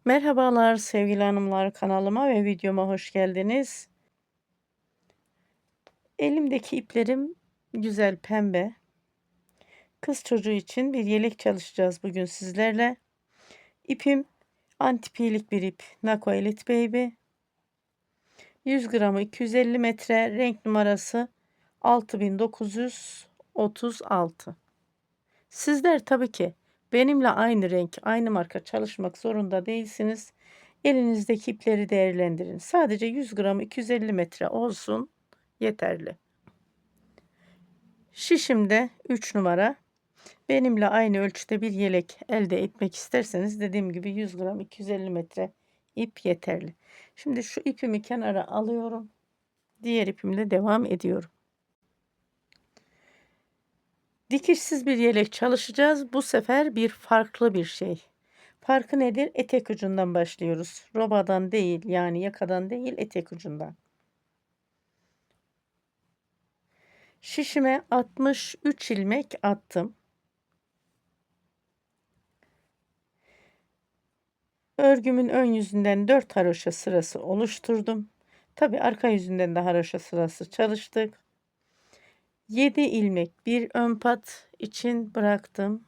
Merhabalar sevgili hanımlar, kanalıma ve videoma hoş geldiniz. Elimdeki iplerim güzel pembe. Kız çocuğu için bir yelek çalışacağız bugün sizlerle. İpim antipilik bir ip. Nako Elite Baby. 100 gramı 250 metre, renk numarası 6936. Sizler tabii ki benimle aynı renk, aynı marka çalışmak zorunda değilsiniz. Elinizdeki ipleri değerlendirin. Sadece 100 gram 250 metre olsun yeterli. Şişimde 3 numara. Benimle aynı ölçüde bir yelek elde etmek isterseniz dediğim gibi 100 gram 250 metre ip yeterli. Şimdi şu ipimi kenara alıyorum. Diğer ipimle devam ediyorum. Dikişsiz bir yelek çalışacağız. Bu sefer farklı bir şey. Farkı nedir? Etek ucundan başlıyoruz. Robadan değil, yani yakadan değil, etek ucundan. Şişime 63 ilmek attım. Örgümün ön yüzünden 4 haroşa sırası oluşturdum. Tabi arka yüzünden de haroşa sırası çalıştık. 7 ilmek bir ön pat için bıraktım.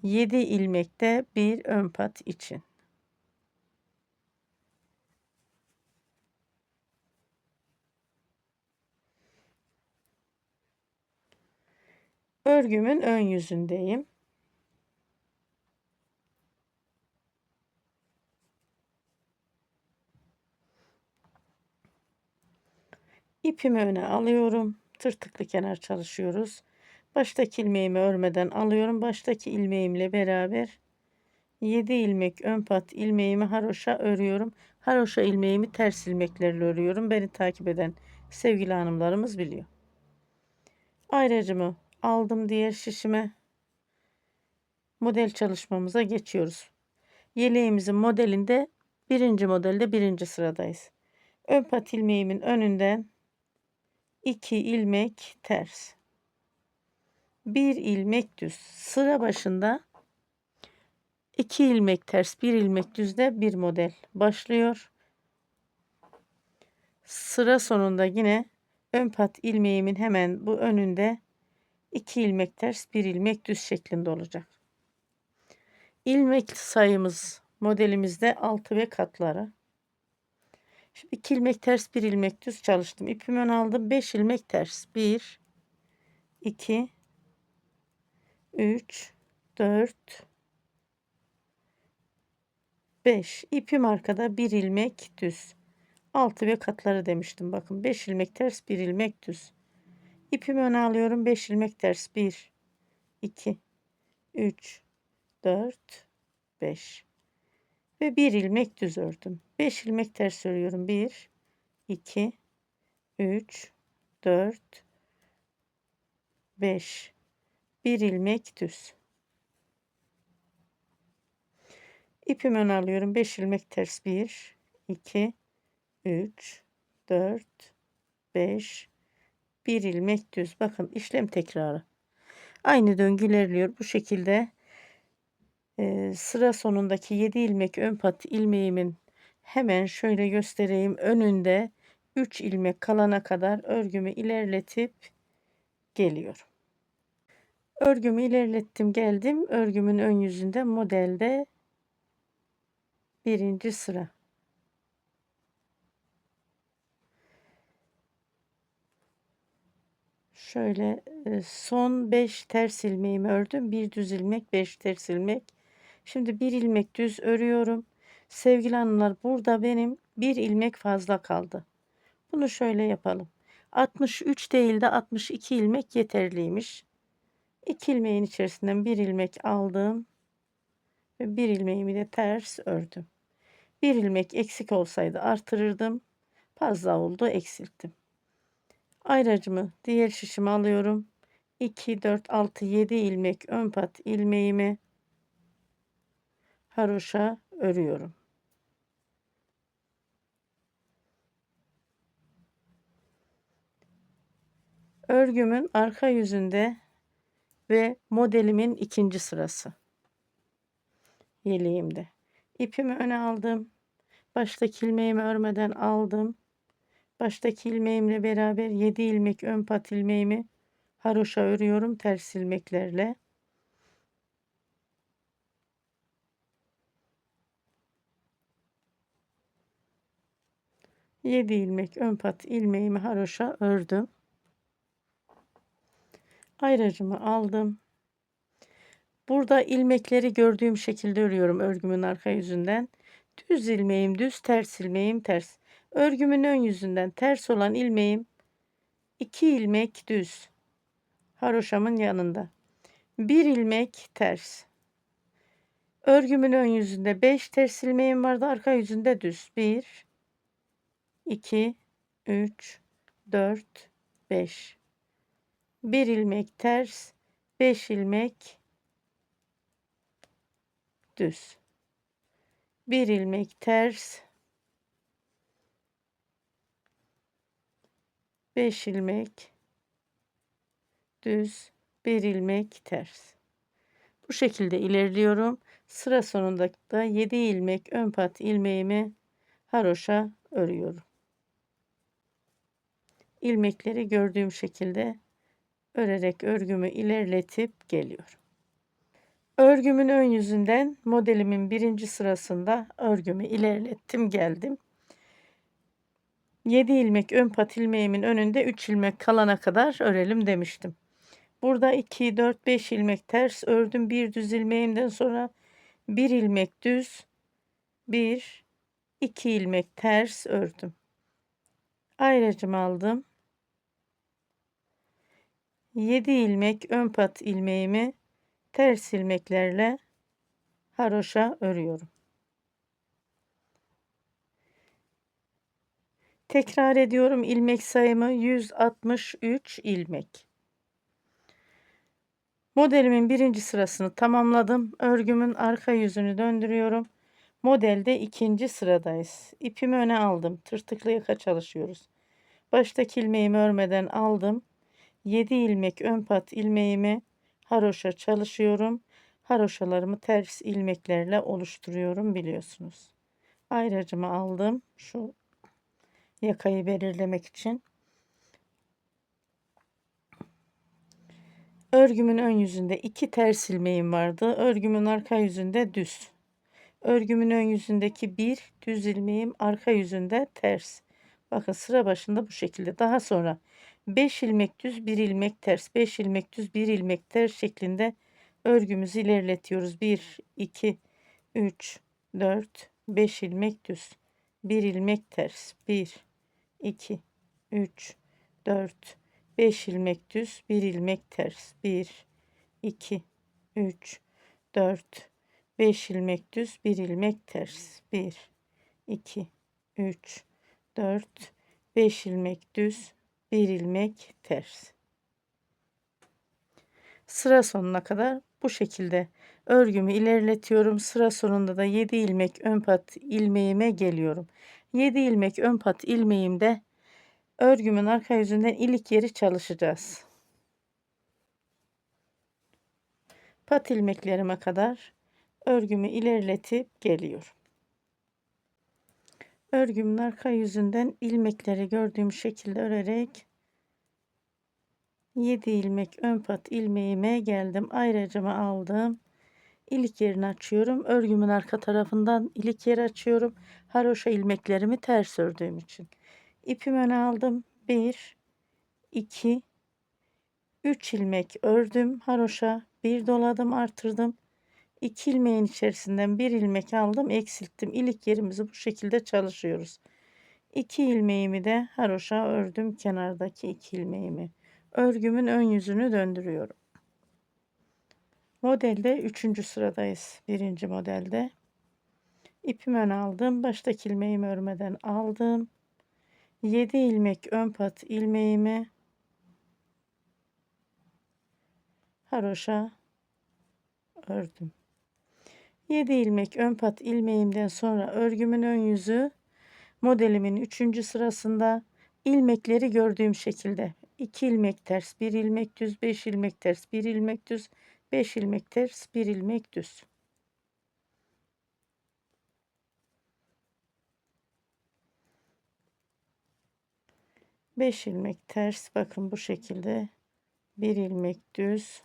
7 ilmek de bir ön pat için. Örgümün ön yüzündeyim. İpimi öne alıyorum. Tırtıklı kenar çalışıyoruz. Baştaki ilmeğimi örmeden alıyorum. Baştaki ilmeğimle beraber 7 ilmek ön pat ilmeğimi haroşa örüyorum. Haroşa ilmeğimi ters ilmeklerle örüyorum. Beni takip eden sevgili hanımlarımız biliyor. Ayracımı aldım diğer şişime. Model çalışmamıza geçiyoruz. Yeleğimizin modelinde birinci modelde birinci sıradayız. Ön pat ilmeğimin önünden 2 ilmek ters. 1 ilmek düz. Sıra başında 2 ilmek ters, 1 ilmek düzde bir model başlıyor. Sıra sonunda yine ön pat ilmeğimin hemen bu önünde 2 ilmek ters, 1 ilmek düz şeklinde olacak. İlmek sayımız modelimizde 6 ve katları. Şimdi 2 ilmek ters, 1 ilmek düz çalıştım. İpimi ön aldım. 5 ilmek ters. 1 2 3 4 5. İpim arkada, 1 ilmek düz. 6 ve katları demiştim. Bakın 5 ilmek ters, 1 ilmek düz. İpimi öne alıyorum. 5 ilmek ters. 1 2 3 4 5 ve 1 ilmek düz ördüm. 5 ilmek ters örüyorum. 1 2 3 4 5 1 ilmek düz. İpimi öne alıyorum. 5 ilmek ters. 1 2 3 4 5 1 ilmek düz. Bakın işlem tekrarı. Aynı döngü ilerliyor. Bu şekilde sıra sonundaki 7 ilmek ön pat ilmeğimin hemen şöyle göstereyim. Önünde 3 ilmek kalana kadar örgümü ilerletip geliyorum. Örgümü ilerlettim geldim. Örgümün ön yüzünde modelde birinci sıra. Şöyle son 5 ters ilmeğimi ördüm. Bir düz ilmek, 5 ters ilmek. Şimdi bir ilmek düz örüyorum. Sevgili hanımlar, burada benim bir ilmek fazla kaldı. Bunu şöyle yapalım. 63 değil de 62 ilmek yeterliymiş. 2 ilmeğin içerisinden bir ilmek aldım ve bir ilmeğimi de ters ördüm. Bir ilmek eksik olsaydı artırırdım. Fazla oldu, eksilttim. Ayracımı diğer şişime alıyorum. 2 4 6 7 ilmek ön pat ilmeğimi haroşa örüyorum. Örgümün arka yüzünde ve modelimin ikinci sırası yeleğimde. İpimi öne aldım. Baştaki ilmeğimi örmeden aldım. Baştaki ilmeğimle beraber 7 ilmek ön pat ilmeğimi haroşa örüyorum ters ilmeklerle. 7 ilmek ön pat ilmeğimi haroşa ördüm. Ayracımı aldım. Burada ilmekleri gördüğüm şekilde örüyorum örgümün arka yüzünden. Düz ilmeğim düz, ters ilmeğim ters. Örgümün ön yüzünden ters olan ilmeğim 2 ilmek düz. Haroşamın yanında. 1 ilmek ters. Örgümün ön yüzünde 5 ters ilmeğim vardı. Arka yüzünde düz. 1, 2, 3, 4, 5. 1 ilmek ters. 5 ilmek düz. 1 ilmek ters. 5 ilmek düz. 1 ilmek ters. Bu şekilde ilerliyorum. Sıra sonunda da 7 ilmek ön pat ilmeğimi haroşa örüyorum. İlmekleri gördüğüm şekilde örerek örgümü ilerletip geliyorum. Örgümün ön yüzünden modelimin birinci sırasında örgümü ilerlettim geldim. 7 ilmek ön pat ilmeğimin önünde 3 ilmek kalana kadar örelim demiştim. Burada 2, 4, 5 ilmek ters ördüm. Bir düz ilmeğimden sonra 1 ilmek düz, 1, 2 ilmek ters ördüm. Ayracımı aldım. 7 ilmek ön pat ilmeğimi ters ilmeklerle haroşa örüyorum. Tekrar ediyorum, ilmek sayımı 163 ilmek. Modelimin birinci sırasını tamamladım. Örgümün arka yüzünü döndürüyorum. Modelde ikinci sıradayız. İpimi öne aldım. Tırtıklı yaka çalışıyoruz. Baştaki ilmeğimi örmeden aldım. 7 ilmek ön pat ilmeğimi haroşa çalışıyorum. Haroşalarımı ters ilmeklerle oluşturuyorum biliyorsunuz. Ayracımı aldım. Şu yakayı belirlemek için. Örgümün ön yüzünde 2 ters ilmeğim vardı. Örgümün arka yüzünde düz. Örgümün ön yüzündeki bir düz ilmeğim arka yüzünde ters. Bakın sıra başında bu şekilde. Daha sonra 5 ilmek düz, 1 ilmek ters, 5 ilmek düz, 1 ilmek ters şeklinde örgümüzü ilerletiyoruz. 1, 2, 3, 4, 5 ilmek düz, 1 ilmek ters, 1, 2, 3, 4, 5 ilmek düz, 1 ilmek ters, 1, 2, 3, 4, 5 ilmek düz, 1 ilmek ters, 1, 2, 3, 4, 5 ilmek düz, 1 ilmek ters. Sıra sonuna kadar bu şekilde örgümü ilerletiyorum. Sıra sonunda da 7 ilmek ön pat ilmeğime geliyorum. 7 ilmek ön pat ilmeğimde örgümün arka yüzünden ilik yeri çalışacağız. Pat ilmeklerime kadar örgümü ilerletip geliyorum. Örgümün arka yüzünden ilmekleri gördüğüm şekilde örerek 7 ilmek ön pat ilmeğime geldim. Ayracımı aldım. İlik yerini açıyorum. Örgümün arka tarafından ilik yeri açıyorum. Haroşa ilmeklerimi ters ördüğüm için. İpimi öne aldım. 1, 2, 3 ilmek ördüm. Haroşa bir doladım, artırdım. 2 ilmeğin içerisinden 1 ilmek aldım, eksilttim. İlik yerimizi bu şekilde çalışıyoruz. 2 ilmeğimi de haroşa ördüm, kenardaki 2 ilmeğimi. Örgümün ön yüzünü döndürüyorum. Modelde 3. sıradayız. 1. modelde. İpimi öne aldım. Baştaki ilmeğimi örmeden aldım. 7 ilmek ön pat ilmeğimi haroşa ördüm. 7 ilmek ön pat ilmeğimden sonra örgümün ön yüzü modelimin 3. sırasında ilmekleri gördüğüm şekilde 2 ilmek ters, 1 ilmek düz, 5 ilmek ters, 1 ilmek düz, 5 ilmek ters, 1 ilmek düz. 5 ilmek ters, bakın bu şekilde 1 ilmek düz,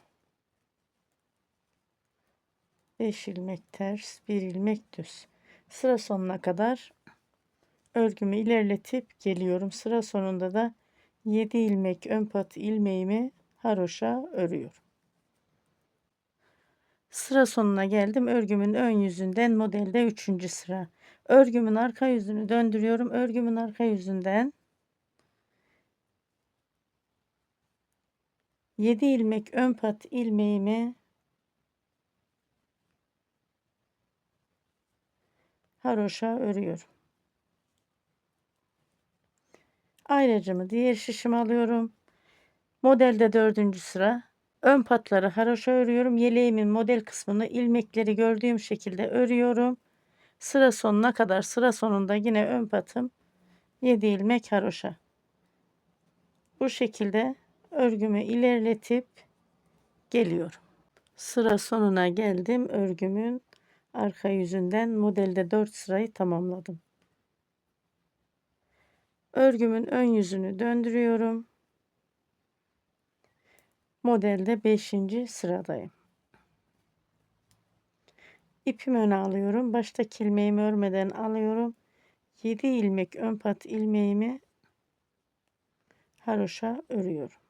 5 ilmek ters, 1 ilmek düz. Sıra sonuna kadar örgümü ilerletip geliyorum. Sıra sonunda da 7 ilmek ön pat ilmeğimi haroşa örüyorum. Sıra sonuna geldim. Örgümün ön yüzünden modelde 3. sıra. Örgümün arka yüzünü döndürüyorum. Örgümün arka yüzünden 7 ilmek ön pat ilmeğimi haroşa örüyorum. Ayracımı diğer şişime alıyorum. Modelde 4. sıra. Ön patları haroşa örüyorum. Yeleğimin model kısmını ilmekleri gördüğüm şekilde örüyorum. Sıra sonuna kadar, sıra sonunda yine ön patım 7 ilmek haroşa. Bu şekilde örgümü ilerletip geliyorum. Sıra sonuna geldim. Örgümün arka yüzünden modelde 4 sırayı tamamladım. Örgümün ön yüzünü döndürüyorum. Modelde 5. sıradayım. İpimi öne alıyorum. Baştaki ilmeğimi örmeden alıyorum. 7 ilmek ön pat ilmeğimi haroşa örüyorum.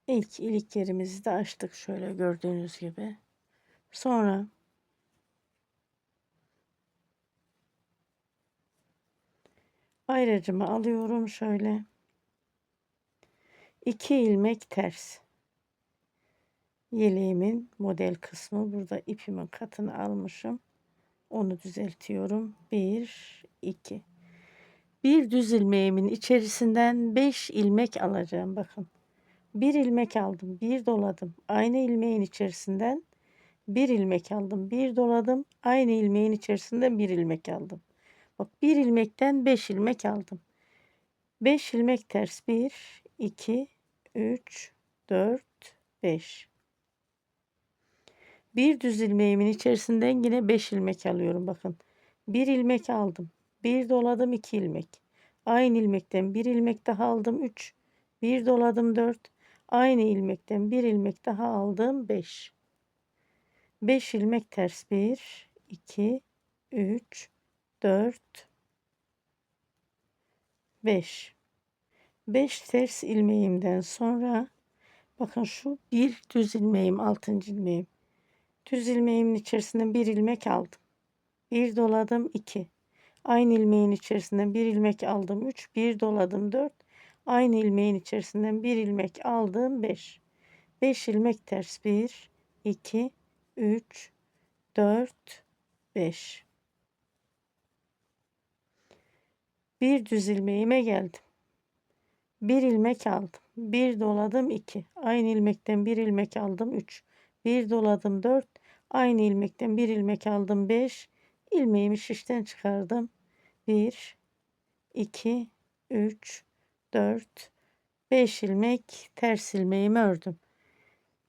İlk ilik yerimizi de açtık şöyle gördüğünüz gibi. Sonra ayracımı alıyorum şöyle. 2 ilmek ters. Yeleğimin model kısmı, burada ipimin katını almışım. Onu düzeltiyorum. 1 2. Bir düz ilmeğimin içerisinden 5 ilmek alacağım. Bakın. Bir ilmek aldım, bir doladım. Aynı ilmeğin içerisinden bir ilmek aldım, bir doladım. Aynı ilmeğin içerisinden bir ilmek aldım. Bak, bir ilmekten 5 ilmek aldım. 5 ilmek ters. 1 2 3 4 5. Bir düz ilmeğimin içerisinden yine 5 ilmek alıyorum. Bakın. Bir ilmek aldım. Bir doladım, 2 ilmek. Aynı ilmekten bir ilmek daha aldım, 3. Bir doladım, 4. Aynı ilmekten bir ilmek daha aldım, 5. 5 ilmek ters. 1 2 3 4 5. 5 ters ilmeğimden sonra bakın, şu bir düz ilmeğim, 6. ilmeğim. Düz ilmeğimin içerisinden bir ilmek aldım. Bir doladım, 2. Aynı ilmeğin içerisinden bir ilmek aldım, 3. Bir doladım, 4. Aynı ilmeğin içerisinden bir ilmek aldım, 5. 5 ilmek ters. 1 2 3 4 5. Bir düz ilmeğime geldim. Bir ilmek aldım. Bir doladım, 2. Aynı ilmekten bir ilmek aldım, 3. Bir doladım, 4. Aynı ilmekten bir ilmek aldım, 5. İlmeğimi şişten çıkardım. 1 2 3 4 5 ilmek ters ilmeğimi ördüm.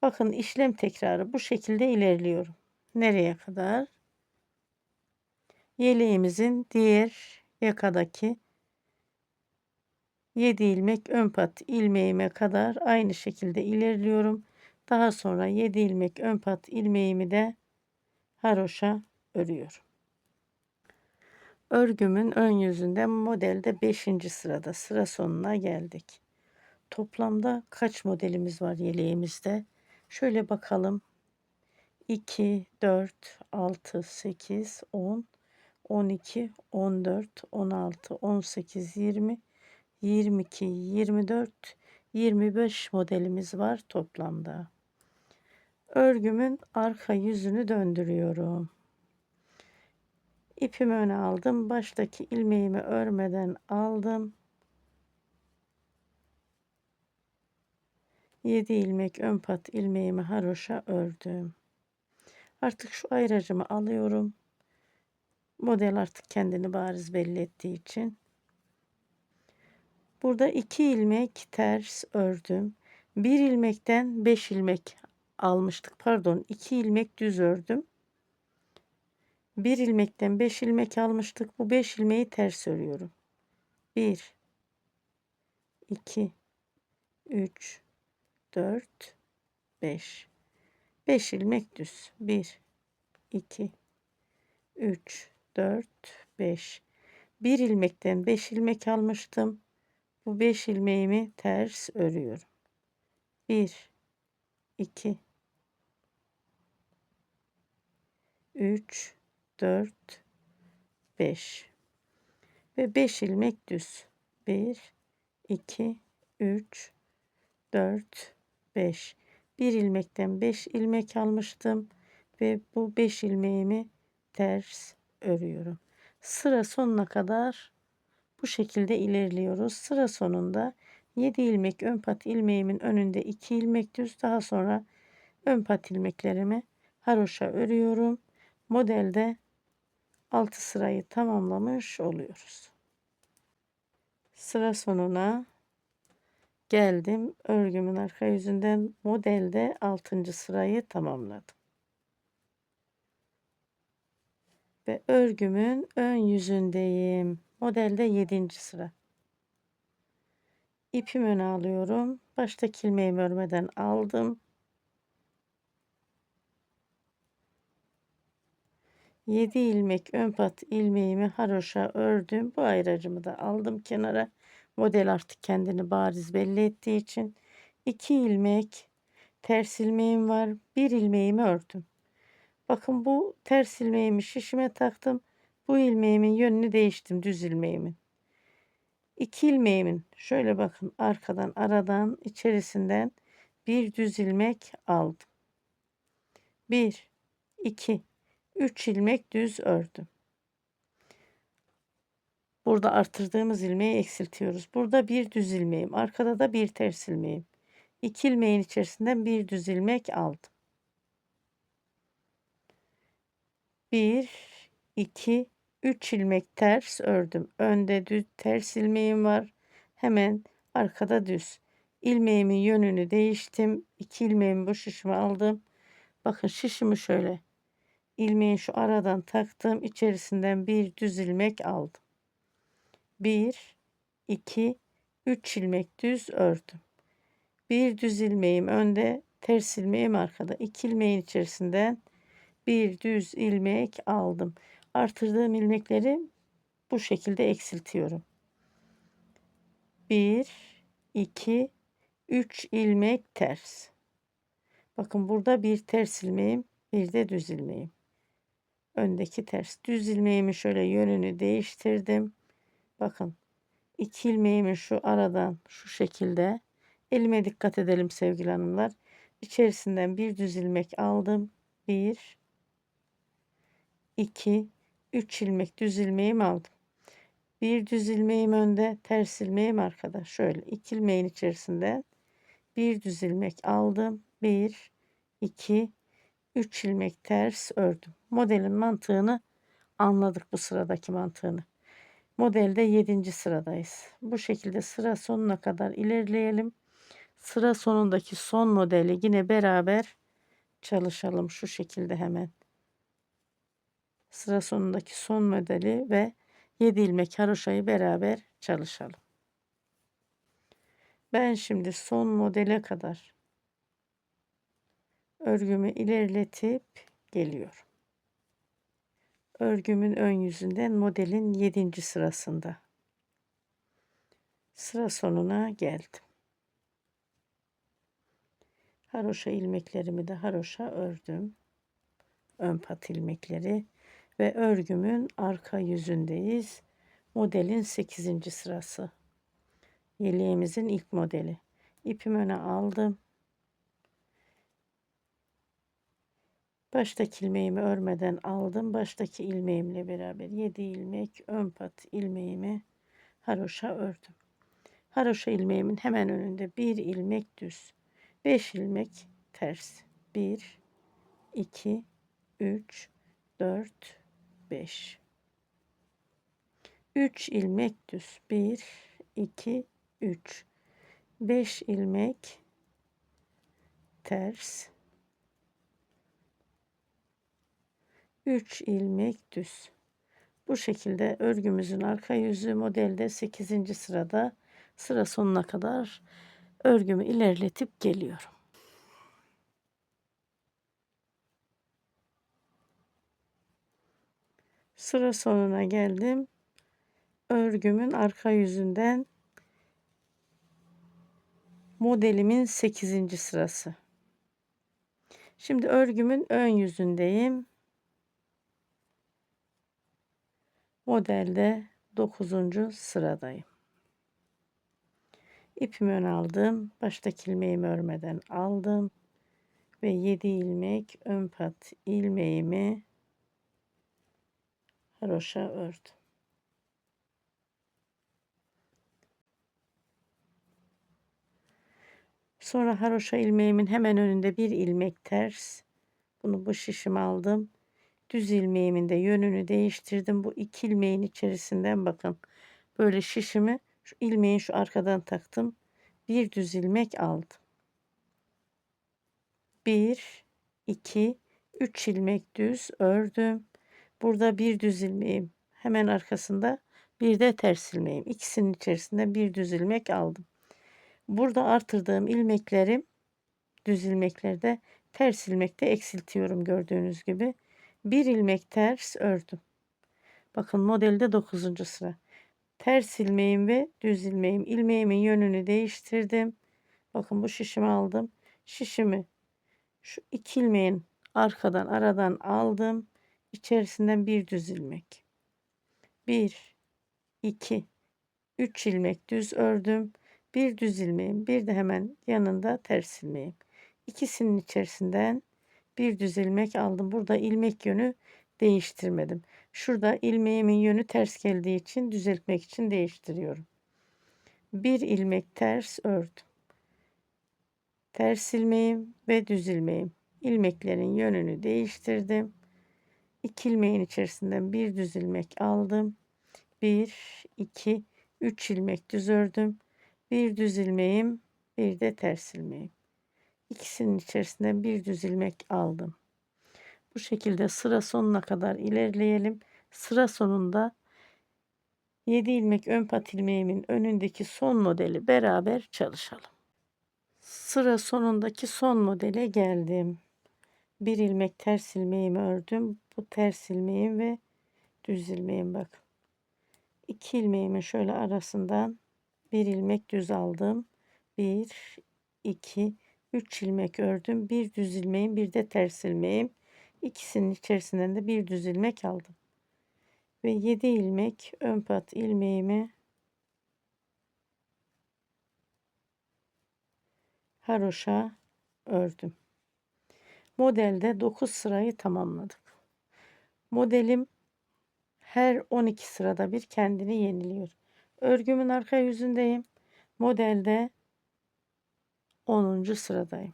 Bakın, işlem tekrarı bu şekilde ilerliyorum. Nereye kadar? Yeleğimizin diğer yakadaki 7 ilmek ön pat ilmeğime kadar aynı şekilde ilerliyorum. Daha sonra 7 ilmek ön pat ilmeğimi de haroşa örüyorum. Örgümün ön yüzünde modelde 5. sırada, sıra sonuna geldik. Toplamda kaç modelimiz var yeleğimizde? Şöyle bakalım. 2, 4, 6, 8, 10, 12, 14, 16, 18, 20, 22, 24, 25 modelimiz var toplamda. Örgümün arka yüzünü döndürüyorum. İpimi öne aldım. Baştaki ilmeğimi örmeden aldım. 7 ilmek ön pat ilmeğimi haroşa ördüm. Artık şu ayracımı alıyorum. Model artık kendini bariz belli ettiği için. Burada 2 ilmek ters ördüm. Bir ilmekten 5 ilmek almıştık. Pardon, 2 ilmek düz ördüm. Bir ilmekten 5 ilmek almıştık. Bu 5 ilmeği ters örüyorum. 1, 2, 3, 4, 5. 5 ilmek düz. 1, 2, 3, 4, 5. Bir ilmekten 5 ilmek almıştım. Bu 5 ilmeğimi ters örüyorum. 1, 2, 3, 4, 5 ve 5 ilmek düz. 1, 2, 3, 4, 5. Bir ilmekten 5 ilmek almıştım ve bu 5 ilmeğimi ters örüyorum. Sıra sonuna kadar bu şekilde ilerliyoruz. Sıra sonunda 7 ilmek ön pat ilmeğimin önünde 2 ilmek düz, daha sonra ön pat ilmeklerimi haroşa örüyorum. Modelde 6 sırayı tamamlamış oluyoruz. Sıra sonuna geldim. Örgümün arka yüzünden modelde 6. sırayı tamamladım. Ve örgümün ön yüzündeyim. Modelde 7. sıra. İpimi öne alıyorum. Baştaki ilmeğimi örmeden aldım. 7 ilmek ön pat ilmeğimi haroşa ördüm. Bu ayracımı da aldım kenara. Model artık kendini bariz belli ettiği için 2 ilmek ters ilmeğim var. Bir ilmeğimi ördüm. Bakın bu ters ilmeğimi şişime taktım. Bu ilmeğimin yönünü değiştim, düz ilmeğimin. 2 ilmeğimin şöyle bakın arkadan aradan içerisinden bir düz ilmek aldım. 1, 2, 3 ilmek düz ördüm. Burada artırdığımız ilmeği eksiltiyoruz. Burada bir düz ilmeğim, arkada da bir ters ilmeğim. 2 ilmeğin içerisinden bir düz ilmek aldım. 1, 2, 3 ilmek ters ördüm. Önde düz ters ilmeğim var. Hemen arkada düz. İlmeğimin yönünü değiştim. 2 ilmeğimi bu şişime aldım. Bakın şişimi şöyle ilmeğin şu aradan taktım. İçerisinden bir düz ilmek aldım. 1, 2, 3 ilmek düz ördüm. Bir düz ilmeğim önde, ters ilmeğim arkada. 2 ilmeğin içerisinden bir düz ilmek aldım. Artırdığım ilmekleri bu şekilde eksiltiyorum. 1, 2, 3 ilmek ters. Bakın burada bir ters ilmeğim, bir de düz ilmeğim. Öndeki ters. Düz ilmeğimi şöyle yönünü değiştirdim. Bakın 2 ilmeğimin şu aradan şu şekilde, elime dikkat edelim sevgili hanımlar. İçerisinden bir düz ilmek aldım. 1, 2, 3 ilmek düz ilmeğimi aldım. Bir düz ilmeğim önde, ters ilmeğim arkada. Şöyle 2 ilmeğin içerisinden bir düz ilmek aldım. 1, 2, 3 ilmek ters ördüm. Modelin mantığını anladık, bu sıradaki mantığını. Modelde 7. sıradayız. Bu şekilde sıra sonuna kadar ilerleyelim. Sıra sonundaki son modeli yine beraber çalışalım. Şu şekilde hemen. Sıra sonundaki son modeli ve 7 ilmek haroşayı beraber çalışalım. Ben şimdi son modele kadar örgümü ilerletip geliyorum. Örgümün ön yüzünden modelin 7. sırasında. Sıra sonuna geldim. Haroşa ilmeklerimi de haroşa ördüm. Ön pat ilmekleri ve örgümün arka yüzündeyiz. Modelin 8. sırası. Yeleğimizin ilk modeli. İpimi öne aldım. Baştaki ilmeğimi örmeden aldım. Baştaki ilmeğimle beraber 7 ilmek ön pat ilmeğimi haroşa ördüm. Haroşa ilmeğimin hemen önünde bir ilmek düz. 5 ilmek ters. 1, 2, 3, 4, 5. 3 ilmek düz. 1, 2, 3. 5 ilmek ters. 3 ilmek düz. Bu şekilde örgümüzün arka yüzü modelde 8. sırada. Sıra sonuna kadar örgümü ilerletip geliyorum. Sıra sonuna geldim. Örgümün arka yüzünden modelimin 8. sırası. Şimdi örgümün ön yüzündeyim. Modelde 9. sıradayım. İpimi ön aldım. Baştaki ilmeğimi örmeden aldım. Ve 7 ilmek ön pat ilmeğimi haroşa ördüm. Sonra haroşa ilmeğimin hemen önünde bir ilmek ters. Bunu bu şişime aldım. Düz ilmeğimin de yönünü değiştirdim. Bu iki ilmeğin içerisinden bakın. Böyle şişimi şu ilmeğin şu arkadan taktım. Bir düz ilmek aldım. 1, 2, 3 ilmek düz ördüm. Burada bir düz ilmeğim hemen arkasında bir de ters ilmeğim. İkisinin içerisinden bir düz ilmek aldım. Burada artırdığım ilmeklerim düz ilmeklerde ters ilmekte eksiltiyorum gördüğünüz gibi. Bir ilmek ters ördüm. Bakın modelde 9. sıra. Ters ilmeğim ve düz ilmeğim. İlmeğimin yönünü değiştirdim. Bakın bu şişimi aldım. Şişimi şu iki ilmeğin arkadan aradan aldım. İçerisinden bir düz ilmek. 1, 2, 3 ilmek düz ördüm. Bir düz ilmeğim, bir de hemen yanında ters ilmeğim. İkisinin içerisinden bir düz ilmek aldım. Burada ilmek yönü değiştirmedim. Şurada ilmeğimin yönü ters geldiği için düzeltmek için değiştiriyorum. Bir ilmek ters ördüm. Ters ilmeğim ve düz ilmeğim. İlmeklerin yönünü değiştirdim. İki ilmeğin içerisinden bir düz ilmek aldım. 1, 2, 3 ilmek düz ördüm. Bir düz ilmeğim, bir de ters ilmeğim. İkisinin içerisinden bir düz ilmek aldım. Bu şekilde sıra sonuna kadar ilerleyelim. Sıra sonunda 7 ilmek ön pat ilmeğimin önündeki son modeli beraber çalışalım. Sıra sonundaki son modele geldim. Bir ilmek ters ilmeğimi ördüm. Bu ters ilmeğim ve düz ilmeğim bakın. 2 ilmeğimin şöyle arasından bir ilmek düz aldım. 1, 2, 3 ilmek ördüm. Bir düz ilmeğim, bir de ters ilmeğim. İkisinin içerisinden de bir düz ilmek aldım. Ve 7 ilmek ön pat ilmeğimi haroşa ördüm. Modelde 9 sırayı tamamladık. Modelim her 12 sırada bir kendini yeniliyor. Örgümün arka yüzündeyim. Modelde 10. sıradayım.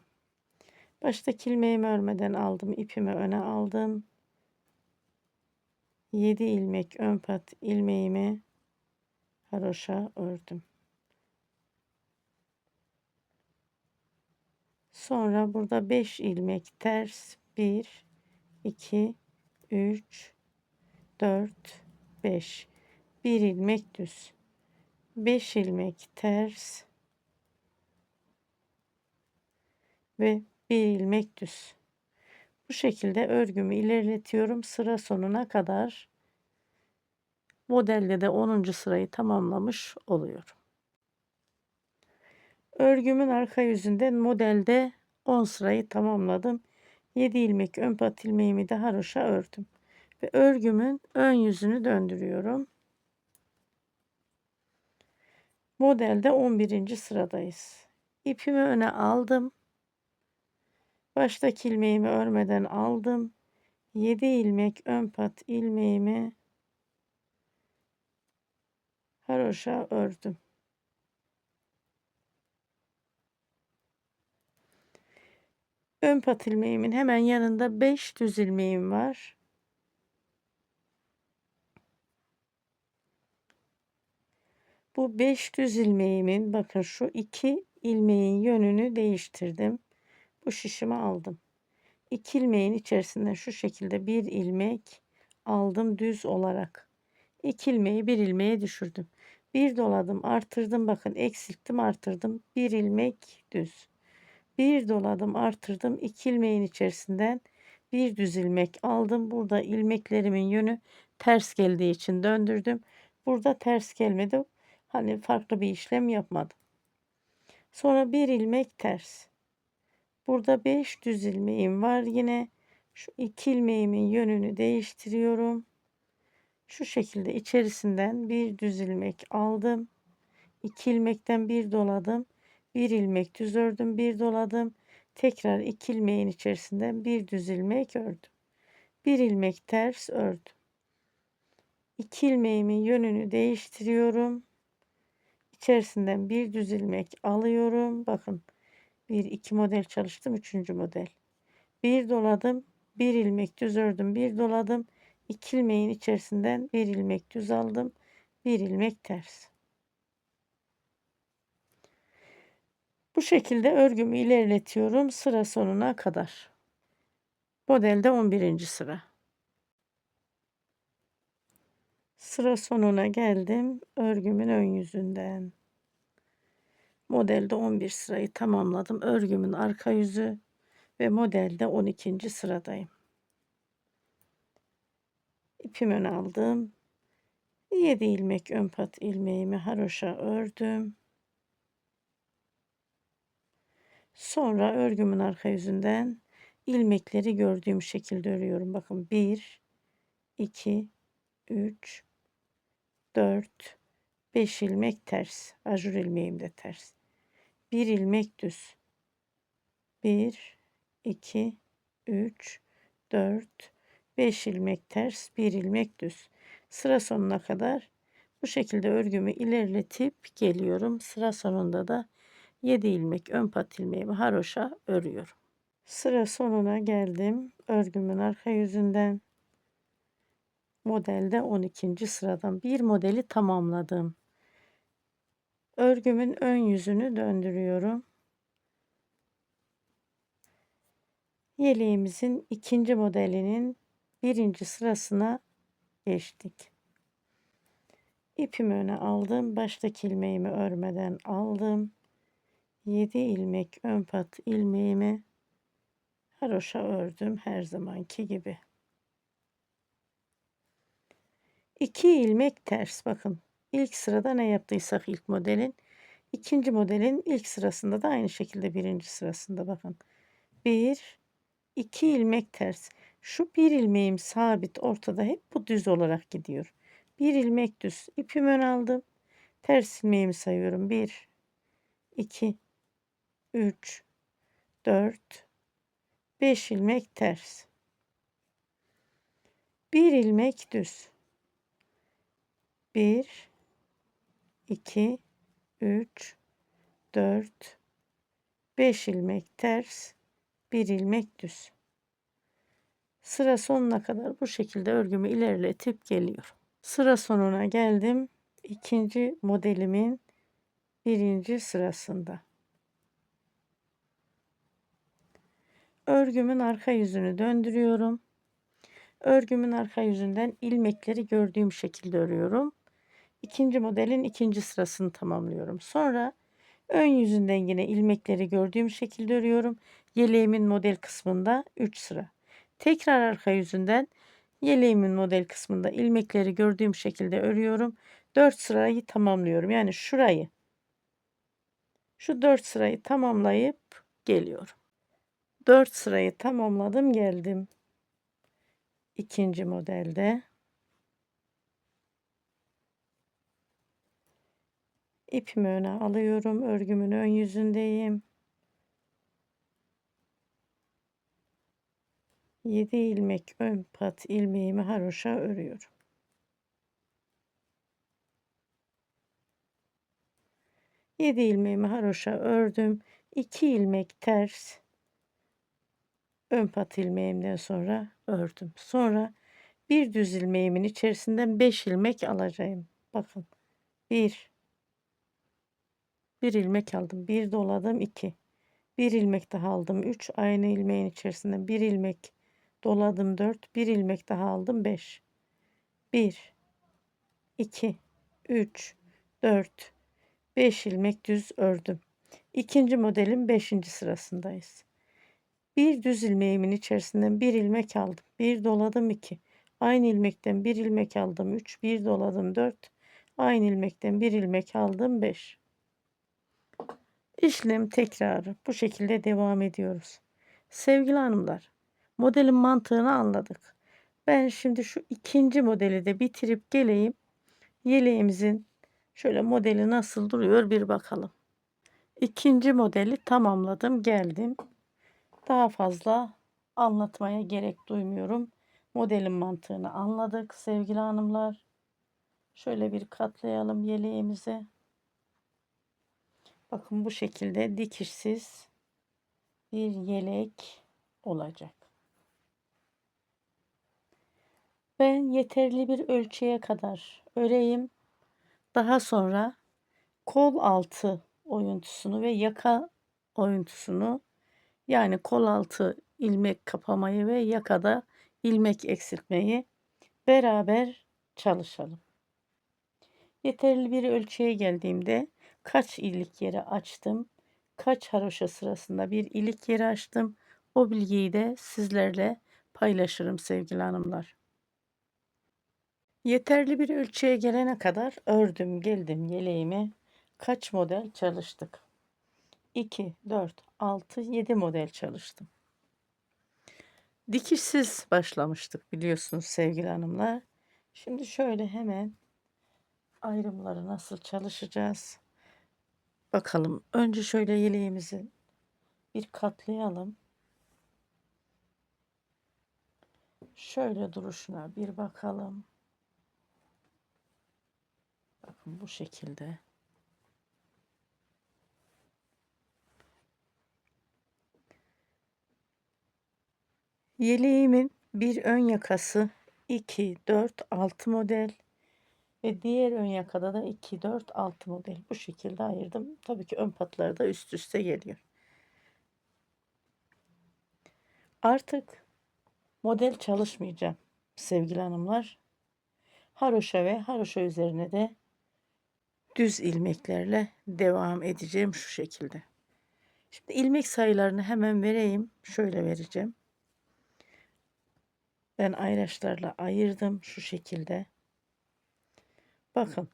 Baştaki ilmeğimi örmeden aldım. İpimi öne aldım. 7 ilmek ön pat ilmeğimi haroşa ördüm. Sonra burada 5 ilmek ters 1, 2, 3, 4, 5. Bir ilmek düz. 5 ilmek ters ve bir ilmek düz. Bu şekilde örgümü ilerletiyorum sıra sonuna kadar. Modelde de 10. sırayı tamamlamış oluyorum. Örgümün arka yüzünden modelde 10 sırayı tamamladım. 7 ilmek ön pat ilmeğimi de haroşa ördüm. Ve örgümün ön yüzünü döndürüyorum. Modelde 11. sıradayız. İpimi öne aldım. Baştaki ilmeğimi örmeden aldım. 7 ilmek ön pat ilmeğimi haroşa ördüm. Ön pat ilmeğimin hemen yanında 5 düz ilmeğim var. Bu 5 düz ilmeğimin bakın şu iki ilmeğin yönünü değiştirdim. Bu şişimi aldım. 2 ilmeğin içerisinden şu şekilde bir ilmek aldım düz olarak. 2 ilmeği bir ilmeğe düşürdüm. Bir doladım, artırdım. Bakın eksilttim, artırdım. Bir ilmek düz. Bir doladım, artırdım. 2 ilmeğin içerisinden bir düz ilmek aldım. Burada ilmeklerimin yönü ters geldiği için döndürdüm. Burada ters gelmedi. Hani farklı bir işlem yapmadım. Sonra bir ilmek ters. Burada 5 düz ilmeğim var. Yine şu 2 ilmeğimin yönünü değiştiriyorum. Şu şekilde içerisinden bir düz ilmek aldım. 2 ilmekten bir doladım. Bir ilmek düz ördüm, bir doladım. Tekrar 2 ilmeğin içerisinden bir düz ilmek ördüm. Bir ilmek ters ördüm. 2 ilmeğimin yönünü değiştiriyorum. İçerisinden bir düz ilmek alıyorum. Bakın bir iki model çalıştım. Üçüncü model. Bir doladım. Bir ilmek düz ördüm. Bir doladım. 2 ilmeğin içerisinden bir ilmek düz aldım. Bir ilmek ters. Bu şekilde örgümü ilerletiyorum sıra sonuna kadar. Modelde 11. sıra. Sıra sonuna geldim. Örgümün ön yüzünden. Modelde 11 sırayı tamamladım. Örgümün arka yüzü ve modelde 12. sıradayım. İpimi öne aldım. 7 ilmek ön pat ilmeğimi haroşa ördüm. Sonra örgümün arka yüzünden ilmekleri gördüğüm şekilde örüyorum. Bakın 1, 2, 3, 4, 5 ilmek ters. Ajur ilmeğim de ters. 1 ilmek düz. 1, 2, 3, 4, 5 ilmek ters, 1 ilmek düz. Sıra sonuna kadar bu şekilde örgümü ilerletip geliyorum. Sıra sonunda da 7 ilmek ön pat ilmeğimi haroşa örüyorum. Sıra sonuna geldim. Örgümün arka yüzünden modelde 12. sıradan bir modeli tamamladım. Örgümün ön yüzünü döndürüyorum. Yeleğimizin ikinci modelinin birinci sırasına geçtik. İpimi öne aldım. Baştaki ilmeğimi örmeden aldım. 7 ilmek ön pat ilmeğimi haroşa ördüm her zamanki gibi. 2 ilmek ters. Bakın ilk sırada ne yaptıysak ilk modelin, ikinci modelin ilk sırasında da aynı şekilde birinci sırasında bakın. 1, 2 ilmek ters. Şu bir ilmeğim sabit ortada, hep bu düz olarak gidiyor. Bir ilmek düz. İpimi ön aldım. Ters ilmeğimi sayıyorum. 1, 2, 3, 4, 5 ilmek ters. Bir ilmek düz. 1, 2, 3, 4, 5 ilmek ters. Bir ilmek düz. Sıra sonuna kadar bu şekilde örgümü ilerletip geliyorum. Sıra sonuna geldim. İkinci modelimin birinci sırasında. Örgümün arka yüzünü döndürüyorum. Örgümün arka yüzünden ilmekleri gördüğüm şekilde örüyorum. İkinci modelin ikinci sırasını tamamlıyorum. Sonra ön yüzünden yine ilmekleri gördüğüm şekilde örüyorum. Yeleğimin model kısmında 3 sıra. Tekrar arka yüzünden yeleğimin model kısmında ilmekleri gördüğüm şekilde örüyorum. 4 sırayı tamamlıyorum. Yani şurayı, şu 4 sırayı tamamlayıp geliyorum. 4 sırayı tamamladım, geldim. İkinci modelde ipimi öne alıyorum. Örgümün ön yüzündeyim. 7 ilmek ön pat ilmeğimi haroşa örüyorum. 7 ilmeğimi haroşa ördüm. 2 ilmek ters ön pat ilmeğimden sonra ördüm. Sonra bir düz ilmeğimin içerisinden 5 ilmek alacağım. Bakın 1 ilmek aldım, bir doladım, 2 bir ilmek daha aldım, 3 aynı ilmeğin içerisinden bir ilmek doladım, 4 bir ilmek daha aldım, 5 1 2, 3, 4, 5 ilmek düz ördüm. İkinci modelin 5. sırasındayız. Bir düz ilmeğimin içerisinden bir ilmek aldım. Bir doladım 2. Aynı ilmekten bir ilmek aldım 3. Bir doladım 4. Aynı ilmekten bir ilmek aldım 5. İşlem tekrarı bu şekilde devam ediyoruz. Sevgili hanımlar, modelin mantığını anladık. Ben şimdi şu ikinci modeli de bitirip geleyim. Yeleğimizin şöyle modeli nasıl duruyor bir bakalım. İkinci modeli tamamladım, geldim. Daha fazla anlatmaya gerek duymuyorum. Modelin mantığını anladık sevgili hanımlar. Şöyle bir katlayalım yeleğimizi. Bakın bu şekilde dikişsiz bir yelek olacak. Ben yeterli bir ölçüye kadar öreyim. Daha sonra kol altı oyuntusunu ve yaka oyuntusunu, yani kol altı ilmek kapamayı ve yakada ilmek eksiltmeyi beraber çalışalım. Yeterli bir ölçüye geldiğimde kaç ilik yeri açtım, kaç haroşa sırasında bir ilik yeri açtım, o bilgiyi de sizlerle paylaşırım sevgili hanımlar. Yeterli bir ölçüye gelene kadar ördüm geldim yeleğimi. Kaç model çalıştık? 2, 4, 6, 7 model çalıştım. Dikişsiz başlamıştık biliyorsunuz sevgili hanımlar. Şimdi şöyle hemen ayrımları nasıl çalışacağız? Bakalım. Önce şöyle yeleğimizi bir katlayalım. Şöyle duruşuna bir bakalım. Bakın bu şekilde. Yeleğimin bir ön yakası 2, 4, 6 model ve diğer ön yakada da 2, 4, 6 model. Bu şekilde ayırdım. Tabii ki ön patları da üst üste geliyor. Artık model çalışmayacağım sevgili hanımlar. Haroşa ve haroşa üzerine de düz ilmeklerle devam edeceğim şu şekilde. Şimdi ilmek sayılarını hemen vereyim. Şöyle vereceğim. Ben ayraçlarla ayırdım şu şekilde. Bakın.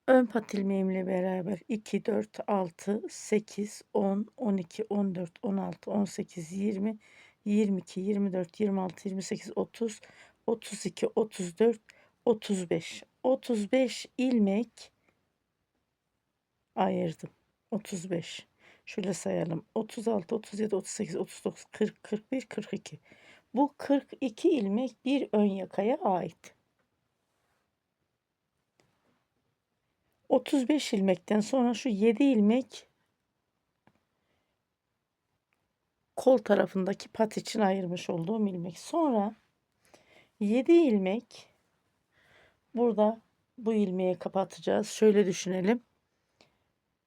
Ön pat ilmeğimle beraber 2, 4, 6, 8, 10, 12, 14, 16, 18, 20, 22, 24, 26, 28, 30, 32, 34, 35. 35 ilmek ayırdım. 35. Şöyle sayalım. 36, 37, 38, 39, 40, 41, 42. Bu 42 ilmek bir ön yakaya ait. 35 ilmekten sonra şu 7 ilmek kol tarafındaki pat için ayırmış olduğum ilmek. Sonra 7 ilmek burada bu ilmeği kapatacağız. Şöyle düşünelim.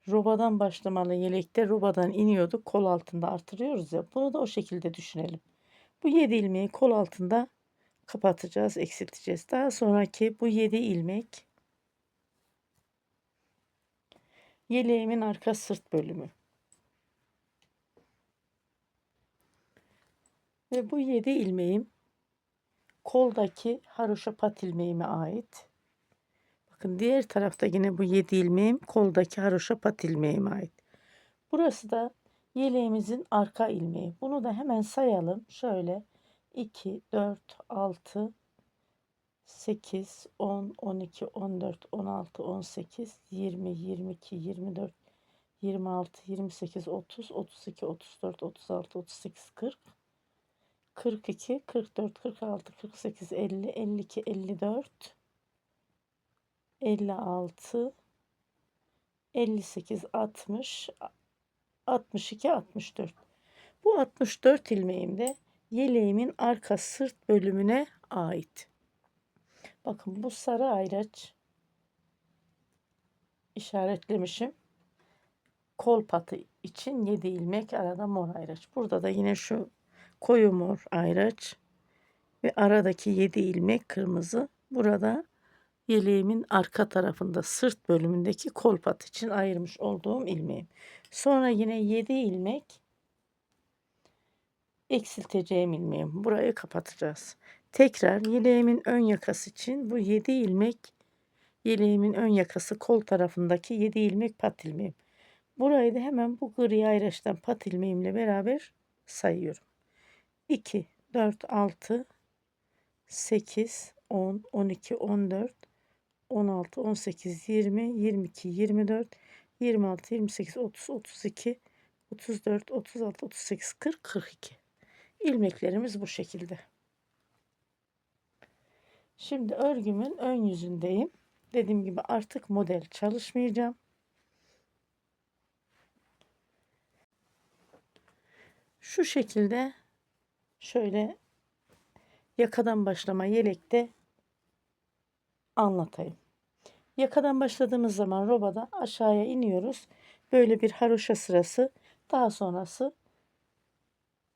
Robadan başlamalı yelekte robadan iniyorduk. Kol altında artırıyoruz ya. Bunu da o şekilde düşünelim. Bu 7 ilmeği kol altında kapatacağız, eksilteceğiz. Daha sonraki bu 7 ilmek yeleğimin arka sırt bölümü. Ve bu 7 ilmeğim koldaki haroşa pat ilmeğime ait. Bakın diğer tarafta yine bu 7 ilmeğim koldaki haroşa pat ilmeğime ait. Burası da yeleğimizin arka ilmeği. Bunu da hemen sayalım. Şöyle 2, 4, 6, 8, 10, 12, 14, 16, 18, 20, 22, 24, 26, 28, 30, 32, 34, 36, 38, 40, 42, 44, 46, 48, 50, 52, 54, 56, 58, 60, 62, 64. Bu 64 ilmeğim de yeleğimin arka sırt bölümüne ait. Bakın bu sarı ayraç işaretlemişim. Kol patı için 7 ilmek, arada mor ayraç. Burada da yine şu koyu mor ayraç ve aradaki 7 ilmek kırmızı Burada yeleğimin arka tarafında sırt bölümündeki kol patı için ayırmış olduğum ilmeğim. Sonra yine 7 ilmek eksilteceğim ilmeğim. Burayı kapatacağız. Tekrar yeleğimin ön yakası için bu 7 ilmek yeleğimin ön yakası kol tarafındaki 7 ilmek pat ilmeğim. Burayı da hemen bu gri ayraçtan pat ilmeğimle beraber sayıyorum. 2, 4, 6, 8, 10, 12, 14, 16, 18, 20, 22, 24, 26, 28, 30, 32, 34, 36, 38, 40, 42. İlmeklerimiz bu şekilde. Şimdi örgümün ön yüzündeyim. Dediğim gibi artık model çalışmayacağım. Şu şekilde şöyle yakadan başlama yelekte anlatayım. Yakadan başladığımız zaman robada aşağıya iniyoruz. Böyle bir haroşa sırası. Daha sonrası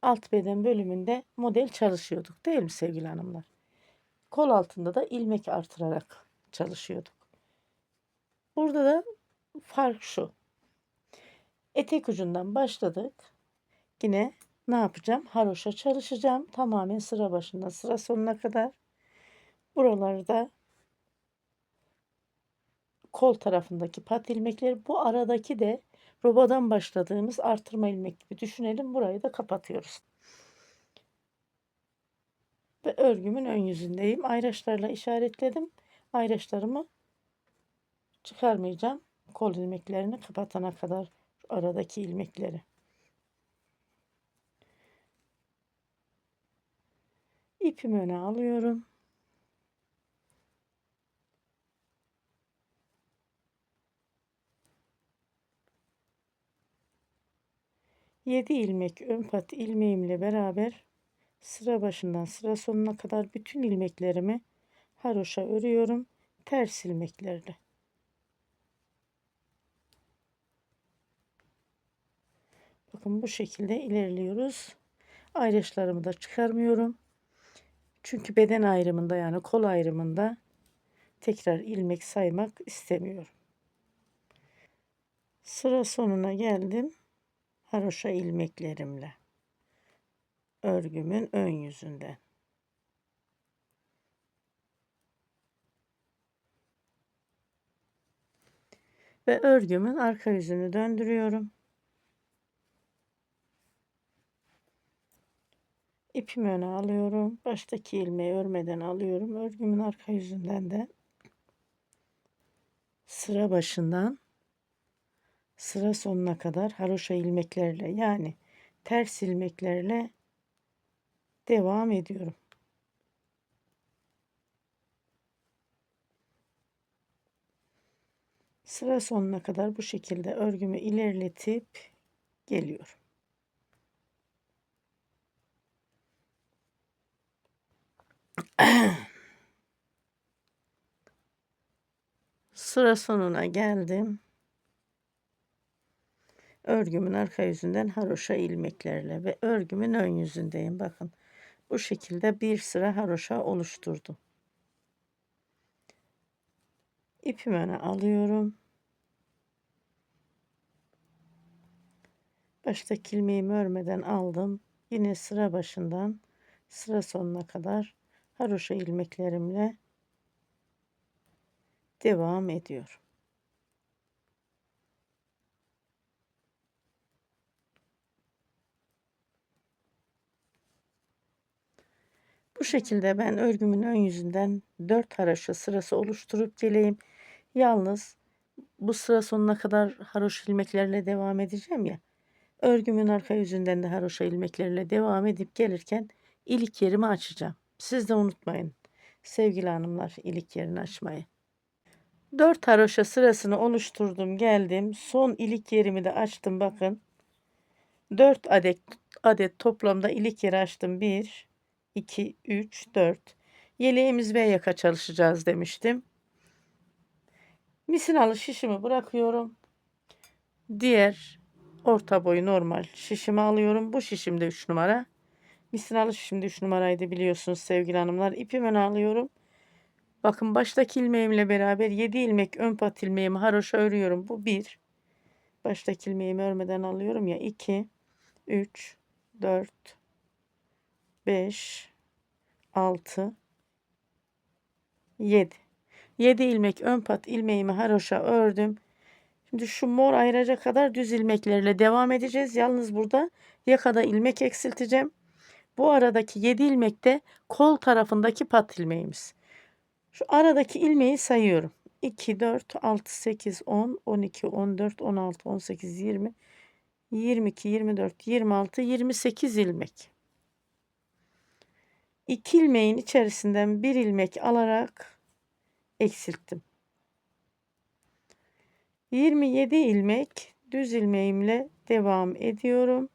alt beden bölümünde model çalışıyorduk değil mi sevgili hanımlar? Kol altında da ilmek artırarak çalışıyorduk. Burada da fark şu. Etek ucundan başladık. Yine ne yapacağım? Haroşa çalışacağım. Tamamen sıra başından sıra sonuna kadar. Buralarda kol tarafındaki pat ilmekleri, bu aradaki de robadan başladığımız artırma ilmek gibi düşünelim. Burayı da kapatıyoruz. Ve örgümün ön yüzündeyim. Ayraçlarla işaretledim. Ayraçlarımı çıkarmayacağım. Kol ilmeklerini kapatana kadar aradaki ilmekleri. İpimi öne alıyorum. Yedi ilmek ön pat ilmeğimle beraber sıra başından sıra sonuna kadar bütün ilmeklerimi haroşa örüyorum. Ters ilmeklerle. Bakın bu şekilde ilerliyoruz. Ayraçlarımı da çıkarmıyorum. Çünkü beden ayrımında yani kol ayrımında tekrar ilmek saymak istemiyorum. Sıra sonuna geldim. Haroşa ilmeklerimle. Örgümün ön yüzünden. Ve örgümün arka yüzünü döndürüyorum. İpimi öne alıyorum. Baştaki ilmeği örmeden alıyorum. Örgümün arka yüzünden de sıra başından sıra sonuna kadar haroşa ilmeklerle yani ters ilmeklerle devam ediyorum. Sıra sonuna kadar bu şekilde örgümü ilerletip geliyorum. Sıra sonuna geldim. Örgümün arka yüzünden haroşa ilmeklerle ve örgümün ön yüzündeyim. Bakın bu şekilde bir sıra haroşa oluşturdum. İpimi öne alıyorum. Baştaki ilmeğimi örmeden aldım. Yine sıra başından sıra sonuna kadar haroşa ilmeklerimle devam ediyorum. Bu şekilde ben örgümün ön yüzünden 4 haroşa sırası oluşturup geleyim. Yalnız bu sıra sonuna kadar haroşa ilmeklerle devam edeceğim ya. Örgümün arka yüzünden de haroşa ilmeklerle devam edip gelirken ilik yerimi açacağım. Siz de unutmayın sevgili hanımlar ilik yerini açmayı. 4 haroşa sırasını oluşturdum geldim. Son ilik yerimi de açtım bakın. 4 adet toplamda ilik yeri açtım. 1, 2, 3, 4. Yeleğimiz ve yaka çalışacağız demiştim. Misinalı şişimi bırakıyorum. Diğer orta boyu normal şişimi alıyorum. Bu şişim de 3 numara. Misinalı şişim de 3 numaraydı biliyorsunuz sevgili hanımlar. İpimi öne alıyorum. Bakın baştaki ilmeğimle beraber 7 ilmek ön pat ilmeğimi haroşa örüyorum. Bu 1. Baştaki ilmeğimi örmeden alıyorum ya. 2, 3, 4, 5, 6, 7. 7 ilmek ön pat ilmeğimi haroşa ördüm. Şimdi şu mor ayıraca kadar düz ilmeklerle devam edeceğiz. Yalnız burada yakada ilmek eksilteceğim. Bu aradaki 7 ilmek de kol tarafındaki pat ilmeğimiz. Şu aradaki ilmeği sayıyorum. 2, 4, 6, 8, 10, 12, 14, 16, 18, 20, 22, 24, 26, 28 ilmek. 2 ilmeğin içerisinden bir ilmek alarak eksilttim. 27 ilmek düz ilmeğimle devam ediyorum.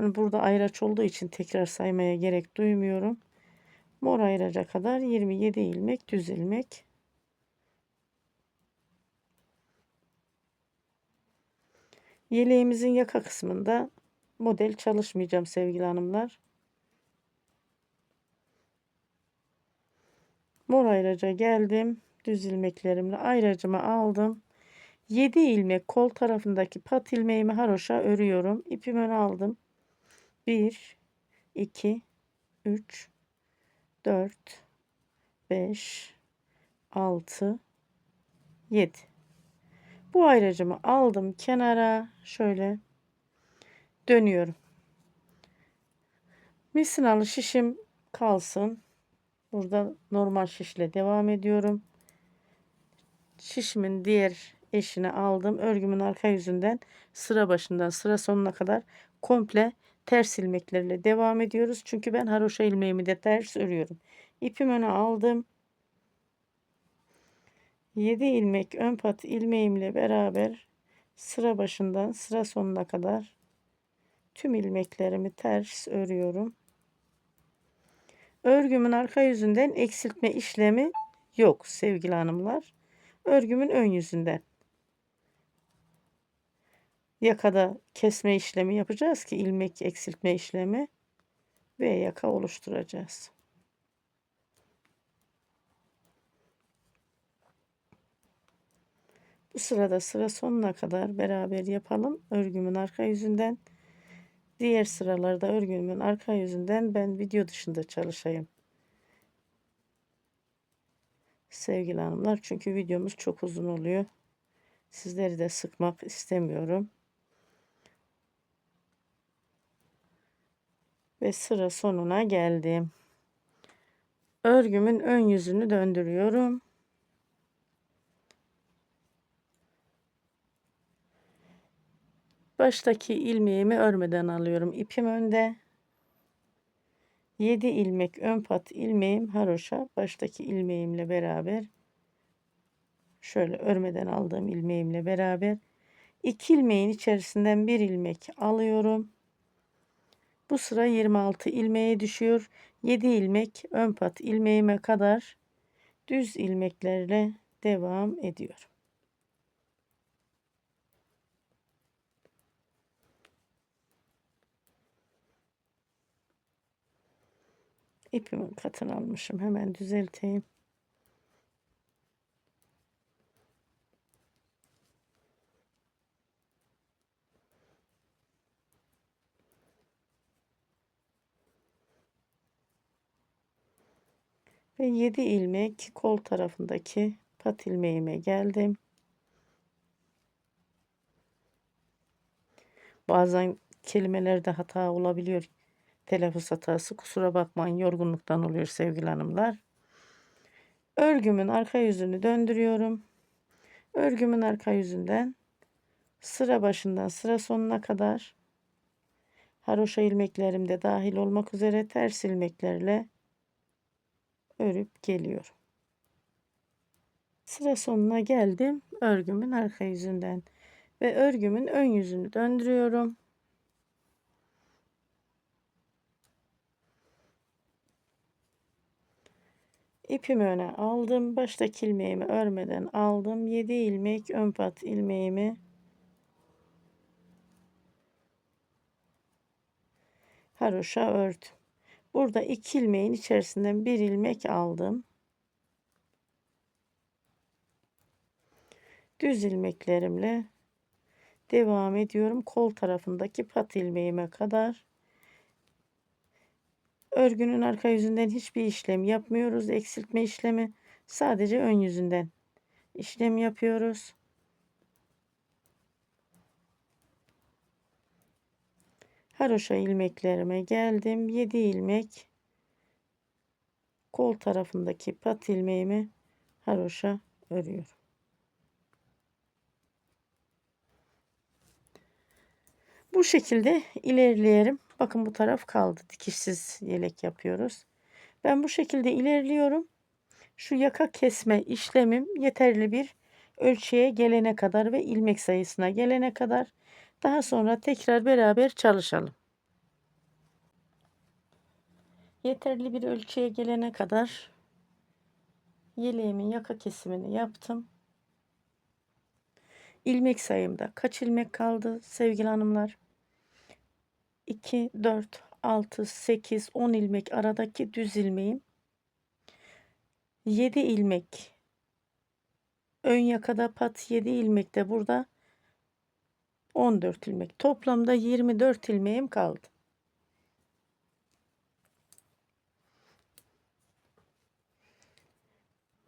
Hani burada ayraç olduğu için tekrar saymaya gerek duymuyorum. Mor ayraca kadar 27 ilmek düz ilmek. Yeleğimizin yaka kısmında model çalışmayacağım sevgili hanımlar. Mor ayraca geldim. Düz ilmeklerimle ayracımı aldım. 7 ilmek kol tarafındaki pat ilmeğimi haroşa örüyorum. İpimi öne aldım. 1, 2, 3, 4, 5, 6, 7. Bu ayracımı aldım kenara. Şöyle dönüyorum. Misinalı şişim kalsın. Burada normal şişle devam ediyorum. Şişimin diğer eşini aldım. Örgümün arka yüzünden sıra başından sıra sonuna kadar komple ters ilmeklerle devam ediyoruz. Çünkü ben haroşa ilmeğimi de ters örüyorum. İpim öne aldım. 7 ilmek ön pat ilmeğimle beraber sıra başından sıra sonuna kadar tüm ilmeklerimi ters örüyorum. Örgümün arka yüzünden eksiltme işlemi yok sevgili hanımlar. Örgümün ön yüzünden yakada kesme işlemi yapacağız ki ilmek eksiltme işlemi ve yaka oluşturacağız. Bu sırada sıra sonuna kadar beraber yapalım. Örgümün arka yüzünden. Diğer sıralarda örgümün arka yüzünden ben video dışında çalışayım. Sevgili hanımlar, çünkü videomuz çok uzun oluyor. Sizleri de sıkmak istemiyorum. Ve sıra sonuna geldim. Örgümün ön yüzünü döndürüyorum. Baştaki ilmeğimi örmeden alıyorum. İpim önde. 7 ilmek ön pat ilmeğim haroşa baştaki ilmeğimle beraber şöyle örmeden aldığım ilmeğimle beraber 2 ilmeğin içerisinden bir ilmek alıyorum. Bu sıra 26 ilmeğe düşüyor. 7 ilmek ön pat ilmeğime kadar düz ilmeklerle devam ediyorum. İpimin katını almışım. Hemen düzelteyim. Ve 7 ilmek kol tarafındaki pat ilmeğime geldim. Bazen kelimelerde hata olabiliyor. Telaffuz hatası, kusura bakmayın, yorgunluktan oluyor sevgili hanımlar. Örgümün arka yüzünü döndürüyorum. Örgümün arka yüzünden sıra başından sıra sonuna kadar haroşa ilmeklerim de dahil olmak üzere ters ilmeklerle örüp geliyorum. Sıra sonuna geldim örgümün arka yüzünden ve örgümün ön yüzünü döndürüyorum. İpimi öne aldım. Baştaki ilmeğimi örmeden aldım. 7 ilmek ön pat ilmeğimi haroşa ördüm. Burada 2 ilmeğin içerisinden 1 ilmek aldım. Düz ilmeklerimle devam ediyorum. Kol tarafındaki pat ilmeğime kadar. Örgünün arka yüzünden hiçbir işlem yapmıyoruz. Eksiltme işlemi sadece ön yüzünden işlem yapıyoruz. Haroşa ilmeklerime geldim. 7 ilmek kol tarafındaki pat ilmeğimi haroşa örüyorum. Bu şekilde ilerleyelim. Bakın bu taraf kaldı. Dikişsiz yelek yapıyoruz. Ben bu şekilde ilerliyorum. Şu yaka kesme işlemim yeterli bir ölçüye gelene kadar ve ilmek sayısına gelene kadar. Daha sonra tekrar beraber çalışalım. Yeterli bir ölçüye gelene kadar yeleğimin yaka kesimini yaptım. İlmek sayımda kaç ilmek kaldı sevgili hanımlar? 2, 4, 6, 8, 10 ilmek aradaki düz ilmeğim. 7 ilmek ön yakada pat, 7 ilmek de burada, 14 ilmek. Toplamda 24 ilmeğim kaldı.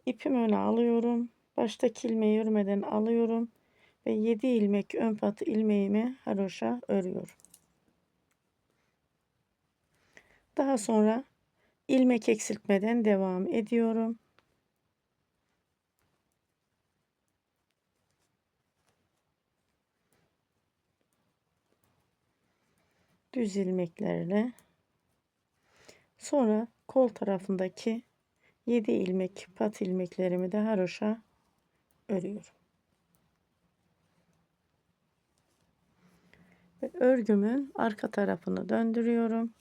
İpimi öne alıyorum. Baştaki ilmeği örmeden alıyorum ve 7 ilmek ön pat ilmeğimi haroşa örüyorum. Daha sonra ilmek eksiltmeden devam ediyorum. Düz ilmeklerle sonra kol tarafındaki 7 ilmek pat ilmeklerimi de haroşa örüyorum. Ve örgümün arka tarafını döndürüyorum.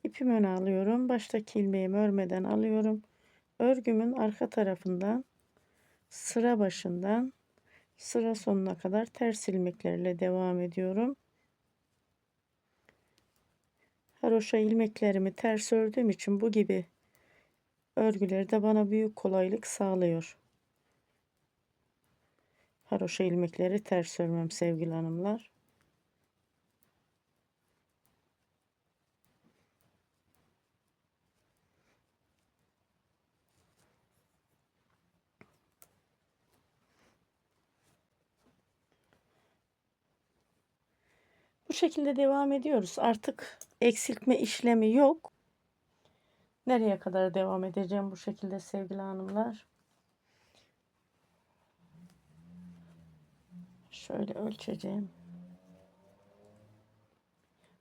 İpimi öne alıyorum. Baştaki ilmeğimi örmeden alıyorum. Örgümün arka tarafından sıra başından sıra sonuna kadar ters ilmeklerle devam ediyorum. Haroşa ilmeklerimi ters ördüğüm için bu gibi örgülerde bana büyük kolaylık sağlıyor. Haroşa ilmekleri ters örmem sevgili hanımlar. Bu şekilde devam ediyoruz. Artık eksiltme işlemi yok. Nereye kadar devam edeceğim bu şekilde sevgili hanımlar? Şöyle ölçeceğim.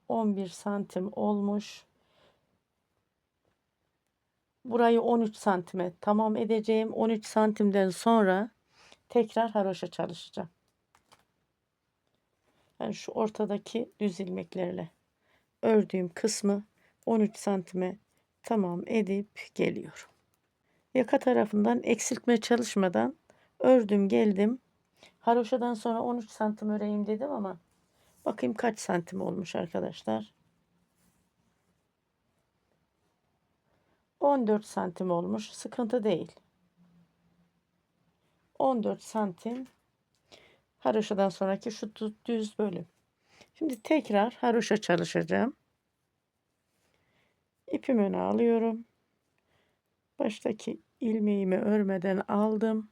11 santim olmuş. Burayı 13 santime tamam edeceğim. 13 santimden sonra tekrar haroşa çalışacağım. Yani şu ortadaki düz ilmeklerle ördüğüm kısmı 13 santime tamam edip geliyorum. Yaka tarafından eksiltme çalışmadan ördüm geldim. Haroşadan sonra 13 santim öreyim dedim ama bakayım kaç santim olmuş arkadaşlar. 14 santim olmuş. Sıkıntı değil. 14 santim haroşadan sonraki şu düz bölüm. Şimdi tekrar haroşa çalışacağım. İpimi öne alıyorum. Baştaki ilmeğimi örmeden aldım.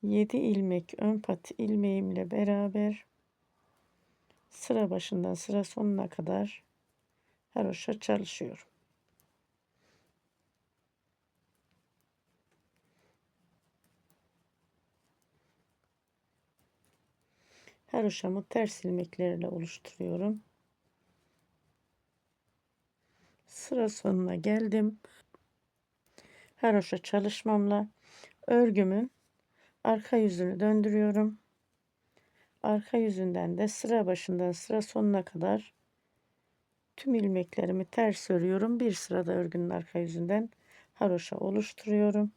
Yedi ilmek ön pat ilmeğimle beraber sıra başından sıra sonuna kadar haroşa çalışıyorum. Haroşamı ters ilmeklerle oluşturuyorum. Sıra sonuna geldim. Haroşa çalışmamla örgümün arka yüzünü döndürüyorum. Arka yüzünden de sıra başından sıra sonuna kadar tüm ilmeklerimi ters örüyorum. Bir sırada örgünün arka yüzünden haroşa oluşturuyorum.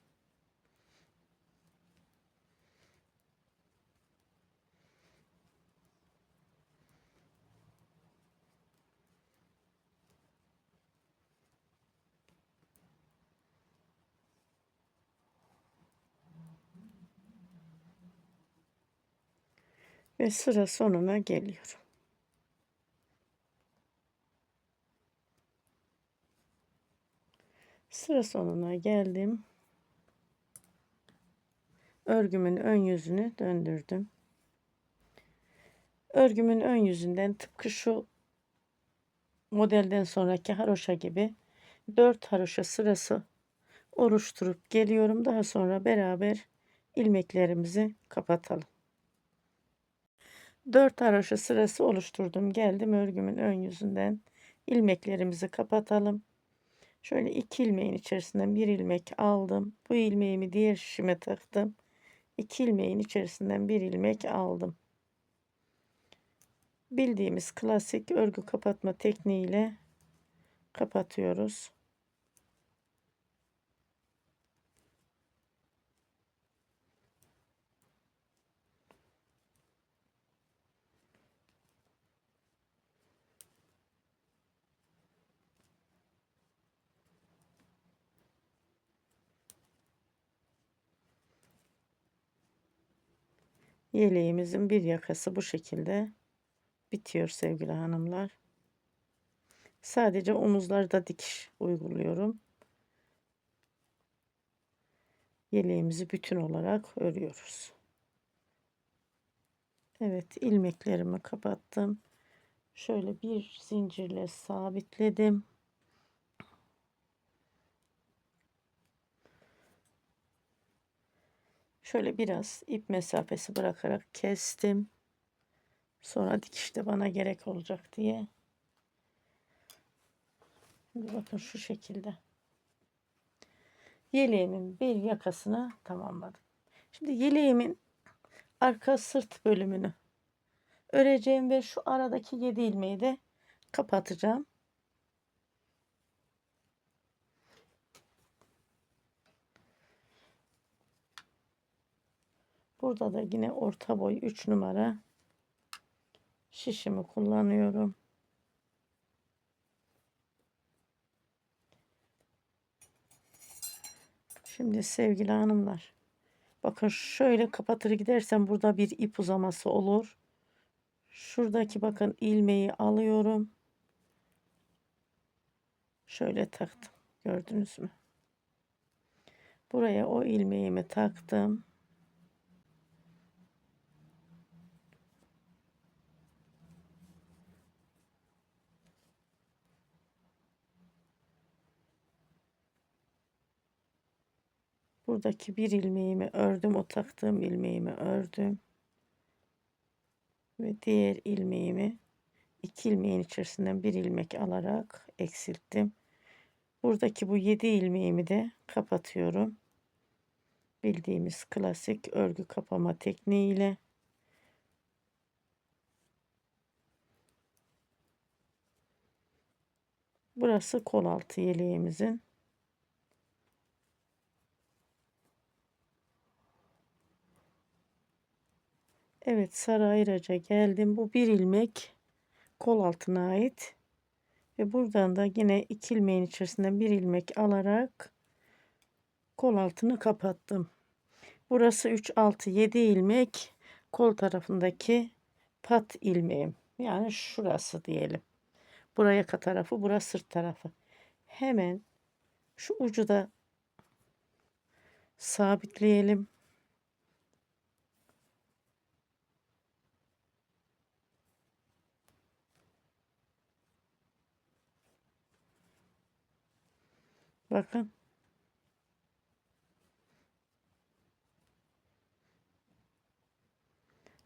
ve sıra sonuna geliyorum. Sıra sonuna geldim. Örgümün ön yüzünü döndürdüm. Örgümün ön yüzünden tıpkı şu modelden sonraki haroşa gibi 4 haroşa sırası oluşturup geliyorum. Daha sonra beraber ilmeklerimizi kapatalım. 4 haroşa sırası oluşturdum. Geldim örgümün ön yüzünden ilmeklerimizi kapatalım. Şöyle 2 ilmeğin içerisinden bir ilmek aldım. Bu ilmeğimi diğer şişime taktım. 2 ilmeğin içerisinden bir ilmek aldım. Bildiğimiz klasik örgü kapatma tekniğiyle kapatıyoruz. Yeleğimizin bir yakası bu şekilde bitiyor sevgili hanımlar. Sadece omuzlarda dikiş uyguluyorum. Yeleğimizi bütün olarak örüyoruz. Evet, ilmeklerimi kapattım. Şöyle bir zincirle sabitledim. Şöyle biraz ip mesafesi bırakarak kestim. Sonra dikişte bana gerek olacak diye. Şimdi bakın şu şekilde. Yeleğimin bir yakasını tamamladım. Şimdi yeleğimin arka sırt bölümünü öreceğim ve şu aradaki 7 ilmeği de kapatacağım. Burada da yine orta boy 3 numara şişimi kullanıyorum. Şimdi sevgili hanımlar, bakın şöyle kapatır gidersem burada bir ip uzaması olur. Şuradaki bakın ilmeği alıyorum. Şöyle taktım. Gördünüz mü? Buraya o ilmeğimi taktım. Buradaki bir ilmeğimi ördüm. O taktığım ilmeğimi ördüm. Ve diğer ilmeğimi 2 ilmeğin içerisinden bir ilmek alarak eksilttim. Buradaki bu 7 ilmeğimi de kapatıyorum. Bildiğimiz klasik örgü kapama tekniğiyle. Burası kol altı yeleğimizin. Evet, sarı ayraca geldim. Bu bir ilmek kol altına ait. Ve buradan da yine 2 ilmeğin içerisinden bir ilmek alarak kol altını kapattım. Burası 3, 6, 7 ilmek kol tarafındaki pat ilmeğim. Yani şurası diyelim. Buraya yaka tarafı, burası sırt tarafı. Hemen şu ucu da sabitleyelim. Bakın.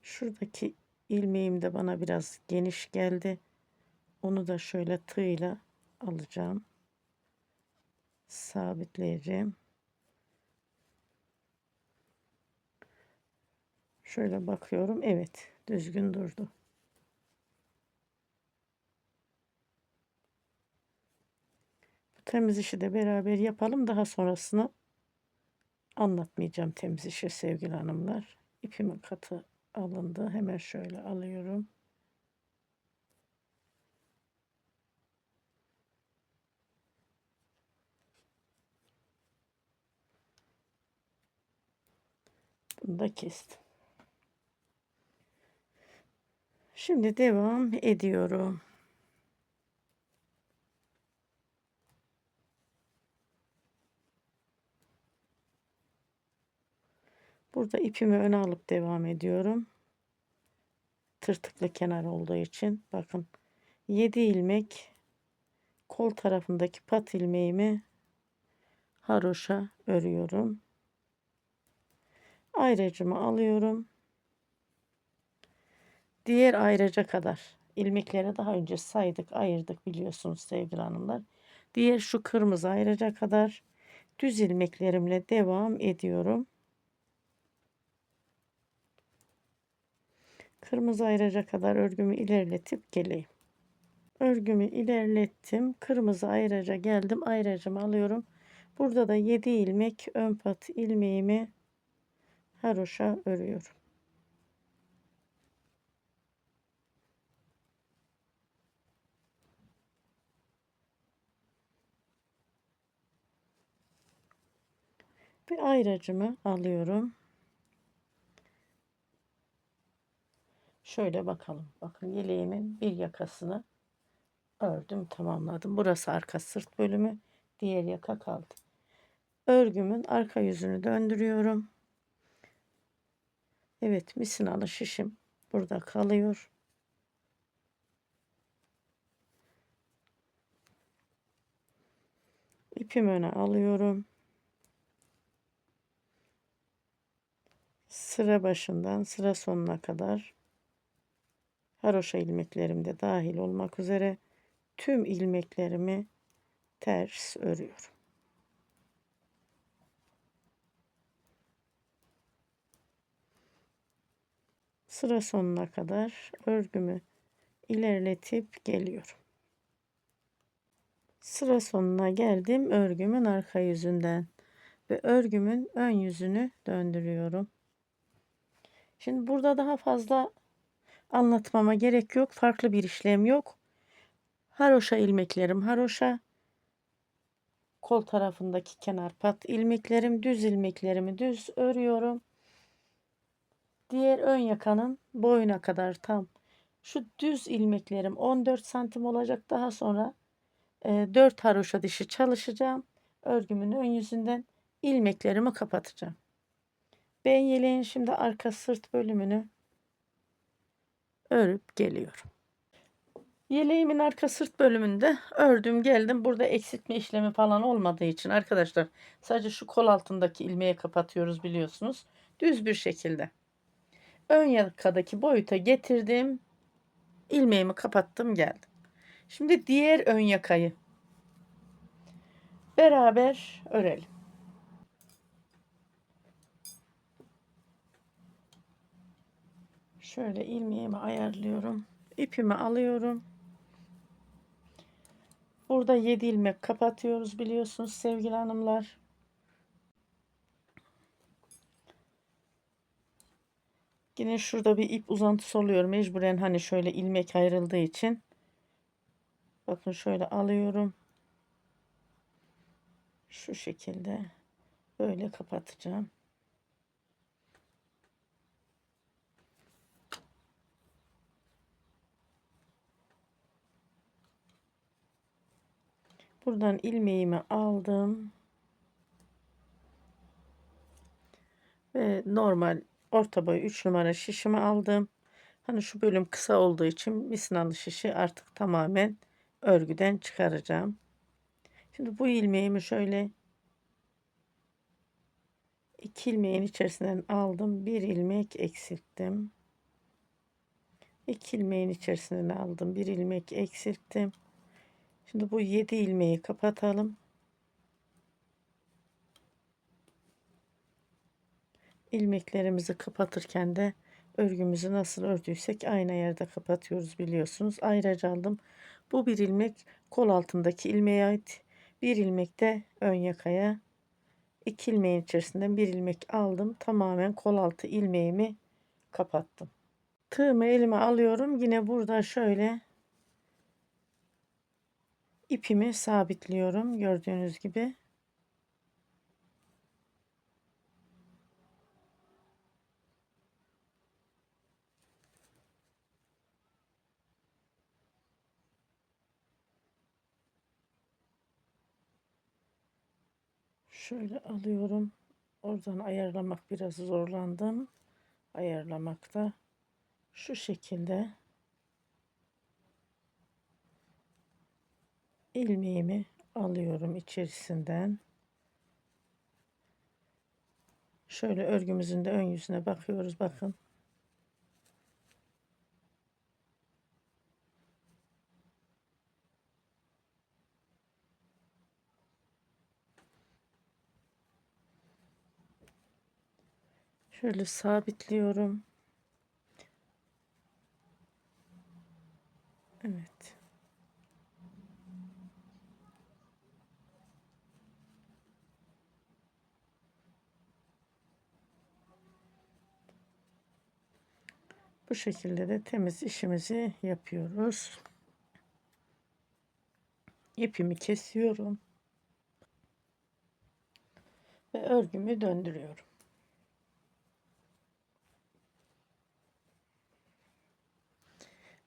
Şuradaki ilmeğim de bana biraz geniş geldi. Onu da şöyle tığla alacağım. Sabitleyeceğim. Şöyle bakıyorum. Evet, düzgün durdu. Bu temiz işi de beraber yapalım. Daha sonrasını anlatmayacağım temiz işi sevgili hanımlar. İpimin katı alındı. Hemen şöyle alıyorum. Bunu da kestim. Şimdi devam ediyorum. Burada ipimi öne alıp devam ediyorum. Tırtıklı kenar olduğu için bakın 7 ilmek kol tarafındaki pat ilmeğimi haroşa örüyorum. Ayracımı alıyorum. Diğer ayraca kadar ilmekleri daha önce saydık, ayırdık biliyorsunuz sevgili hanımlar. Diğer şu kırmızı ayraca kadar düz ilmeklerimle devam ediyorum. Kırmızı ayraca kadar örgümü ilerletip geleyim. Örgümü ilerlettim. Kırmızı ayraca geldim. Ayracımı alıyorum. Burada da 7 ilmek ön pat ilmeğimi haroşa örüyorum. Bir ayracımı alıyorum. Şöyle bakalım. Bakın yeleğimin bir yakasını ördüm, tamamladım. Burası arka sırt bölümü. Diğer yaka kaldı. Örgümün arka yüzünü döndürüyorum. Evet, misinalı şişim burada kalıyor. İpimi öne alıyorum. Sıra başından sıra sonuna kadar haroşa ilmeklerim de dahil olmak üzere tüm ilmeklerimi ters örüyorum. Sıra sonuna kadar örgümü ilerletip geliyorum. Sıra sonuna geldim örgümün arka yüzünden ve örgümün ön yüzünü döndürüyorum. Şimdi burada daha fazla anlatmama gerek yok. Farklı bir işlem yok. Haroşa ilmeklerim haroşa. Kol tarafındaki kenar pat ilmeklerim, düz ilmeklerimi düz örüyorum. Diğer ön yakanın boyuna kadar tam. Şu düz ilmeklerim 14 santim olacak. Daha sonra 4 haroşa dişi çalışacağım. Örgümün ön yüzünden ilmeklerimi kapatacağım. Ben yeleğin şimdi arka sırt bölümünü örüp geliyorum. Yeleğimin arka sırt bölümünde ördüm geldim. Burada eksiltme işlemi falan olmadığı için arkadaşlar sadece şu kol altındaki ilmeği kapatıyoruz biliyorsunuz. Düz bir şekilde. Ön yakadaki boyuta getirdim. İlmeğimi kapattım geldim. Şimdi diğer ön yakayı beraber örelim. Şöyle ilmeğimi ayarlıyorum. İpimi alıyorum. Burada 7 ilmek kapatıyoruz biliyorsunuz sevgili hanımlar. Yine şurada bir ip uzantısı oluyor mecburen, hani şöyle ilmek ayrıldığı için. Bakın şöyle alıyorum. Şu şekilde böyle kapatacağım. Buradan ilmeğimi aldım. Ve normal orta boy 3 numara şişimi aldım. Hani şu bölüm kısa olduğu için misinalı şişi artık tamamen örgüden çıkaracağım. Şimdi bu ilmeğimi şöyle 2 ilmeğin içerisinden aldım. Bir ilmek eksilttim. 2 ilmeğin içerisinden aldım. Bir ilmek eksilttim. Şimdi bu 7 ilmeği kapatalım. İlmeklerimizi kapatırken de örgümüzü nasıl ördüysek aynı yerde kapatıyoruz biliyorsunuz. Ayrıca aldım. Bu bir ilmek kol altındaki ilmeğe ait. Bir ilmek de ön yakaya. 2 ilmeğin içerisinden bir ilmek aldım. Tamamen kol altı ilmeğimi kapattım. Tığımı elime alıyorum. Yine burada şöyle ipimi sabitliyorum. Gördüğünüz gibi. Şöyle alıyorum. Oradan ayarlamak biraz zorlandım. Ayarlamakta. Şu şekilde ilmeğimi alıyorum içerisinden. Şöyle örgümüzün de ön yüzüne bakıyoruz. Bakın. Şöyle sabitliyorum. Evet. Bu şekilde de temiz işimizi yapıyoruz. İpimi kesiyorum ve örgümü döndürüyorum.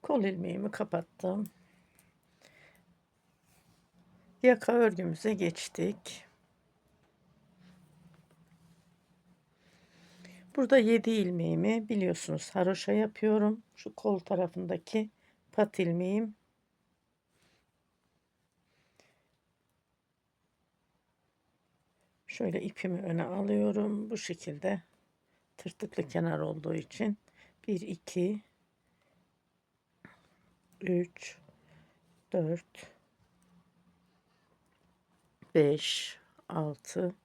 Kol ilmeğimi kapattım. Yaka örgümüze geçtik. Burada 7 ilmeğimi biliyorsunuz haroşa yapıyorum. Şu kol tarafındaki pat ilmeğim. Şöyle ipimi öne alıyorum. Bu şekilde tırtıklı kenar olduğu için 1 2 3 4 5 6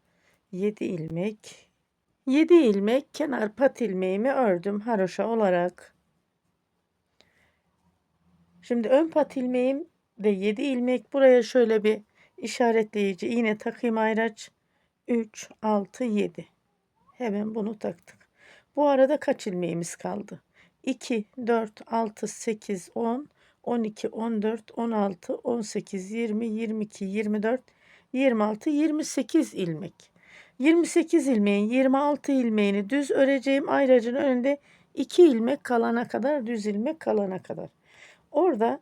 7 ilmek. 7 ilmek kenar pat ilmeğimi ördüm haroşa olarak. Şimdi ön pat ilmeğim de 7 ilmek. Buraya şöyle bir işaretleyici iğne takayım ayraç. 3 6 7. Hemen bunu taktık. Bu arada kaç ilmeğimiz kaldı? 2 4 6 8 10 12 14 16 18 20 22 24 26 28 ilmek. 28 ilmeğin 26 ilmeğini düz öreceğim. Ayracın önünde 2 ilmek kalana kadar, düz ilmek kalana kadar. Orada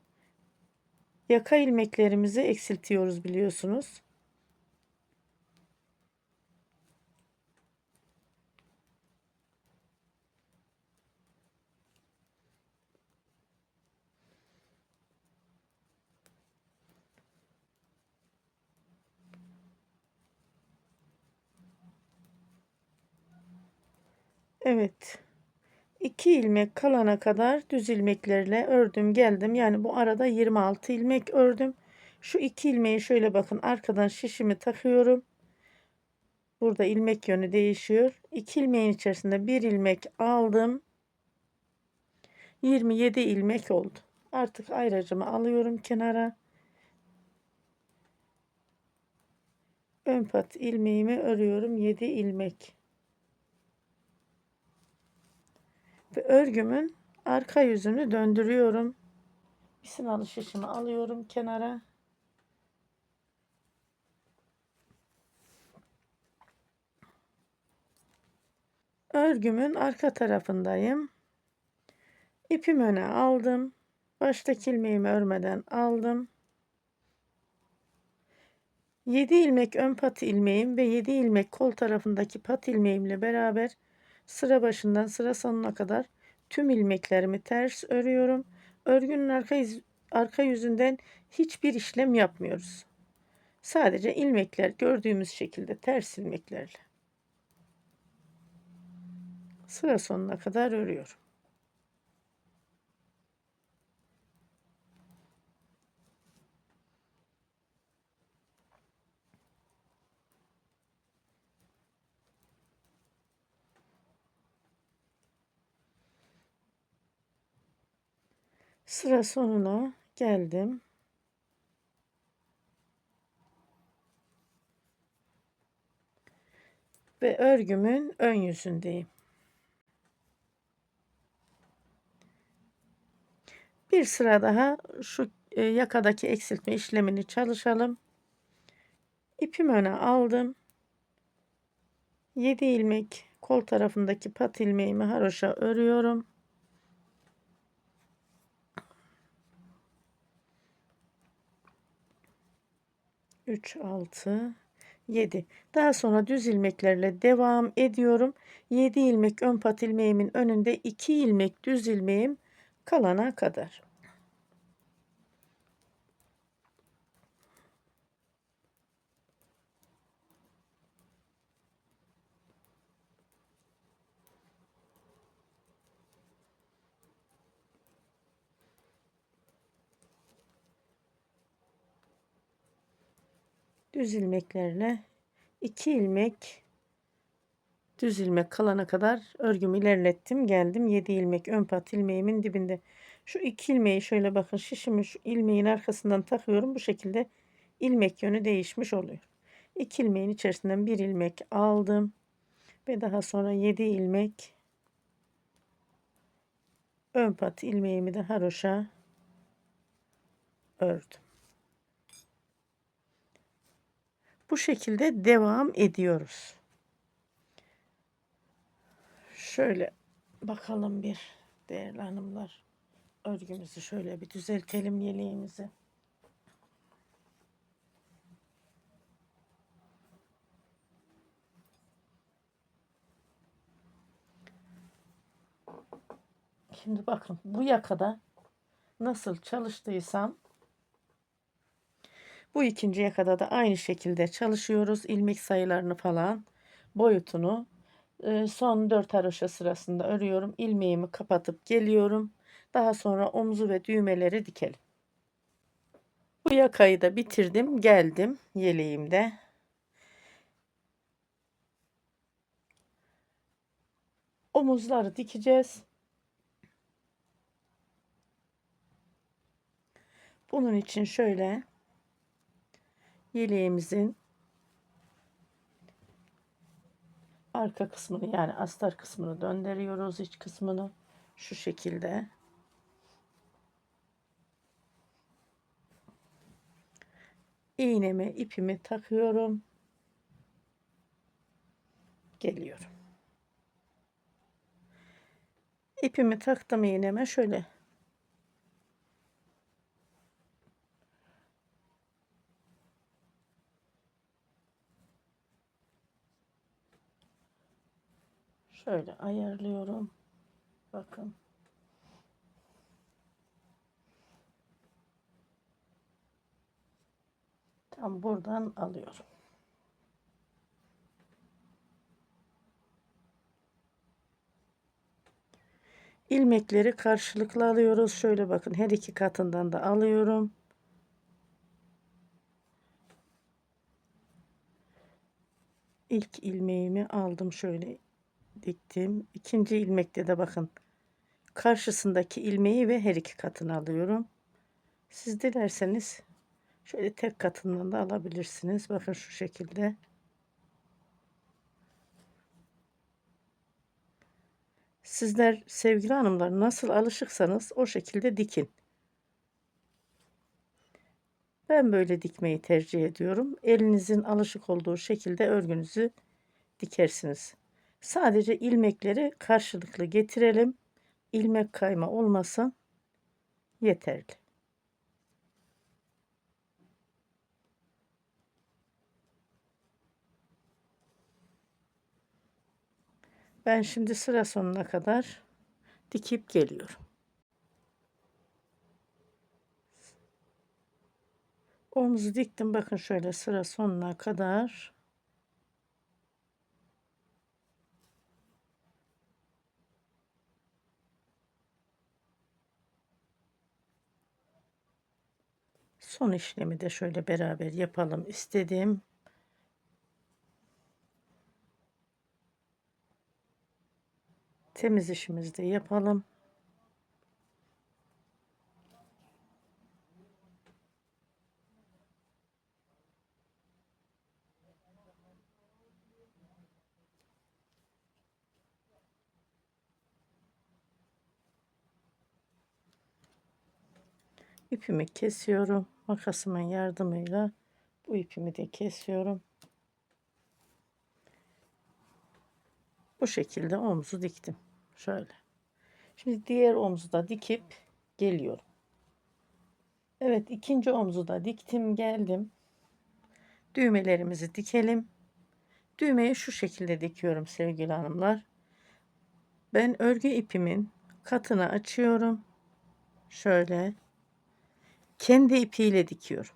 yaka ilmeklerimizi eksiltiyoruz biliyorsunuz. Evet. 2 ilmek kalana kadar düz ilmeklerle ördüm geldim. Yani bu arada 26 ilmek ördüm. Şu 2 ilmeği şöyle bakın arkadan şişimi takıyorum. Burada ilmek yönü değişiyor. 2 ilmeğin içerisinde 1 ilmek aldım. 27 ilmek oldu. Artık ayracımı alıyorum kenara. Ön pat ilmeğimi örüyorum 7 ilmek. Ve örgümün arka yüzünü döndürüyorum. Misinalı şişimi alıyorum kenara. Örgümün arka tarafındayım. İpimi öne aldım. Baştaki ilmeğimi örmeden aldım. 7 ilmek ön pat ilmeğim ve 7 ilmek kol tarafındaki pat ilmeğimle beraber sıra başından sıra sonuna kadar tüm ilmeklerimi ters örüyorum. Örgünün arka yüzünden hiçbir işlem yapmıyoruz. Sadece ilmekler gördüğümüz şekilde ters ilmeklerle sıra sonuna kadar örüyorum. Sıra sonuna geldim. Ve örgümün ön yüzündeyim. Bir sıra daha şu yakadaki eksiltme işlemini çalışalım. İpimi öne aldım. 7 ilmek kol tarafındaki pat ilmeğimi haroşa örüyorum. Üç 6 7. Daha sonra düz ilmeklerle devam ediyorum. 7 ilmek ön pat ilmeğimin önünde 2 ilmek düz ilmeğim kalana kadar. Düz ilmeklerle 2 ilmek düz ilmek kalana kadar örgümü ilerlettim. Geldim 7 ilmek ön pat ilmeğimin dibinde. Şu 2 ilmeği şöyle bakın şişimi şu ilmeğin arkasından takıyorum. Bu şekilde ilmek yönü değişmiş oluyor. 2 ilmeğin içerisinden 1 ilmek aldım ve daha sonra 7 ilmek ön pat ilmeğimi de haroşa ördüm. Bu şekilde devam ediyoruz. Şöyle bakalım bir değerli hanımlar. Örgümüzü şöyle bir düzeltelim yeleğimizi. Şimdi bakın bu yakada nasıl çalıştıysam bu ikinci yakada da aynı şekilde çalışıyoruz. İlmek sayılarını falan boyutunu son 4 haroşa sırasında örüyorum. İlmeğimi kapatıp geliyorum. Daha sonra omuzu ve düğmeleri dikelim. Bu yakayı da bitirdim. Geldim yeleğimde. Omuzları dikeceğiz. Bunun için şöyle yeleğimizin arka kısmını yani astar kısmını döndürüyoruz, iç kısmını şu şekilde. İğnemi, ipimi takıyorum. Geliyorum. İpimi taktım iğneme şöyle. Şöyle ayarlıyorum. Bakın. Tam buradan alıyorum. İlmekleri karşılıklı alıyoruz. Şöyle bakın her iki katından da alıyorum. İlk ilmeğimi aldım şöyle diktim. İkinci ilmekte de bakın karşısındaki ilmeği ve her iki katını alıyorum. Siz dilerseniz şöyle tek katından da alabilirsiniz. Bakın şu şekilde. Sizler sevgili hanımlar nasıl alışıksanız o şekilde dikin. Ben böyle dikmeyi tercih ediyorum. Elinizin alışık olduğu şekilde örgünüzü dikersiniz. Sadece ilmekleri karşılıklı getirelim. İlmek kayma olmasın yeterli. Ben şimdi sıra sonuna kadar dikip geliyorum. Omuzu diktim bakın şöyle sıra sonuna kadar. Son işlemi de şöyle beraber yapalım istedim. Temiz işimizi de yapalım. İpimi kesiyorum. Makasımın yardımıyla bu ipimi de kesiyorum. Bu şekilde omuzu diktim. Şöyle. Şimdi diğer omuzu da dikip geliyorum. Evet, ikinci omuzu da diktim geldim. Düğmelerimizi dikelim. Düğmeyi şu şekilde dikiyorum sevgili hanımlar. Ben örgü ipimin katını açıyorum. Şöyle kendi ipiyle dikiyorum.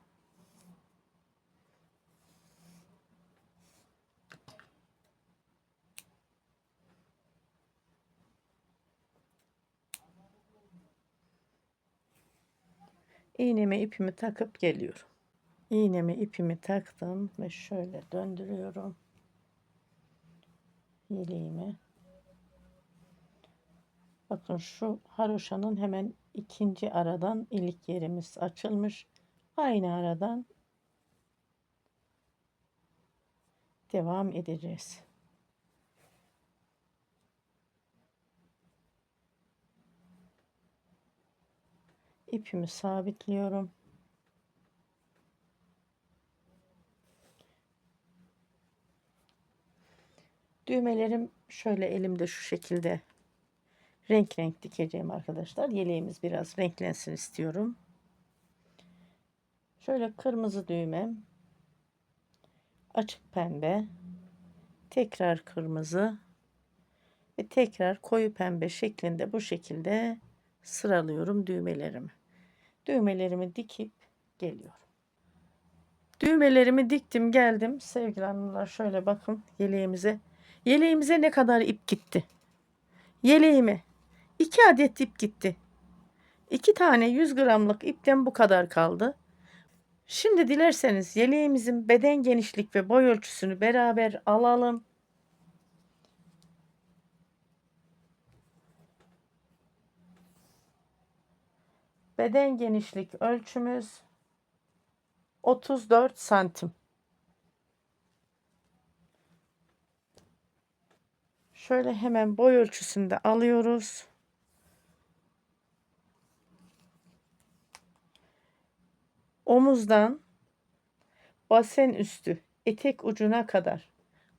İğneme ipimi takıp geliyorum. İğneme ipimi taktım ve şöyle döndürüyorum yeleğimi. Bakın şu haroşanın hemen ikinci aradan ilk yerimiz açılmış. Aynı aradan devam edeceğiz. İpimi sabitliyorum. Düğmelerim şöyle elimde şu şekilde renk renk dikeceğim arkadaşlar. Yeleğimiz biraz renklensin istiyorum. Şöyle kırmızı düğmem, açık pembe, tekrar kırmızı ve tekrar koyu pembe şeklinde bu şekilde sıralıyorum düğmelerimi. Düğmelerimi dikip geliyorum. Düğmelerimi diktim geldim. Sevgili hanımlar şöyle bakın yeleğimize. Yeleğimize ne kadar ip gitti? Yeleğime 2 adet ip gitti. 2 tane 100 gramlık ipten bu kadar kaldı. Şimdi dilerseniz yeleğimizin beden genişlik ve boy ölçüsünü beraber alalım. Beden genişlik ölçümüz 34 santim. Şöyle hemen boy ölçüsünü de alıyoruz. Omuzdan basen üstü etek ucuna kadar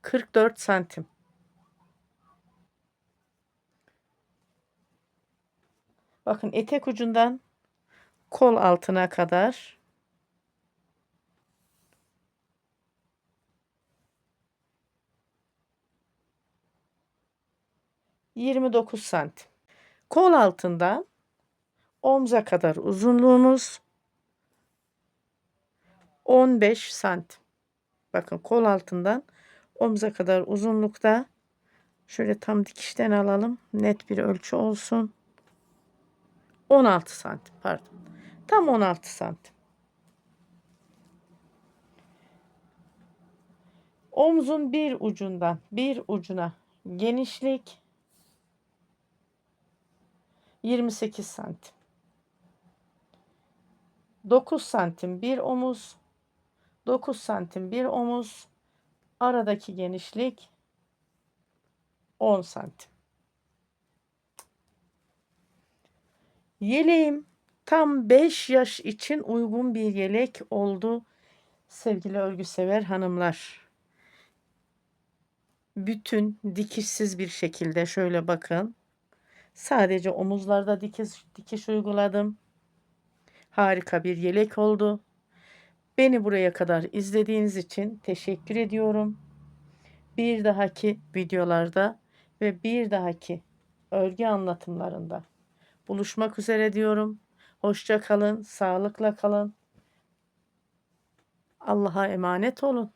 44 santim. Bakın etek ucundan kol altına kadar 29 santim. Kol altından omza kadar uzunluğumuz 15 santim. Bakın kol altından omza kadar uzunlukta şöyle tam dikişten alalım. Net bir ölçü olsun. 16 santim pardon. Tam 16 santim. Omzun bir ucundan bir ucuna genişlik 28 santim. 9 santim bir omuz, 9 santim bir omuz, aradaki genişlik 10 santim. Yeleğim tam 5 yaş için uygun bir yelek oldu sevgili örgü sever hanımlar. Bütün dikişsiz bir şekilde şöyle bakın. Sadece omuzlarda dikiş uyguladım. Harika bir yelek oldu. Beni buraya kadar izlediğiniz için teşekkür ediyorum. Bir dahaki videolarda ve bir dahaki örgü anlatımlarında buluşmak üzere diyorum. Hoşça kalın, sağlıkla kalın. Allah'a emanet olun.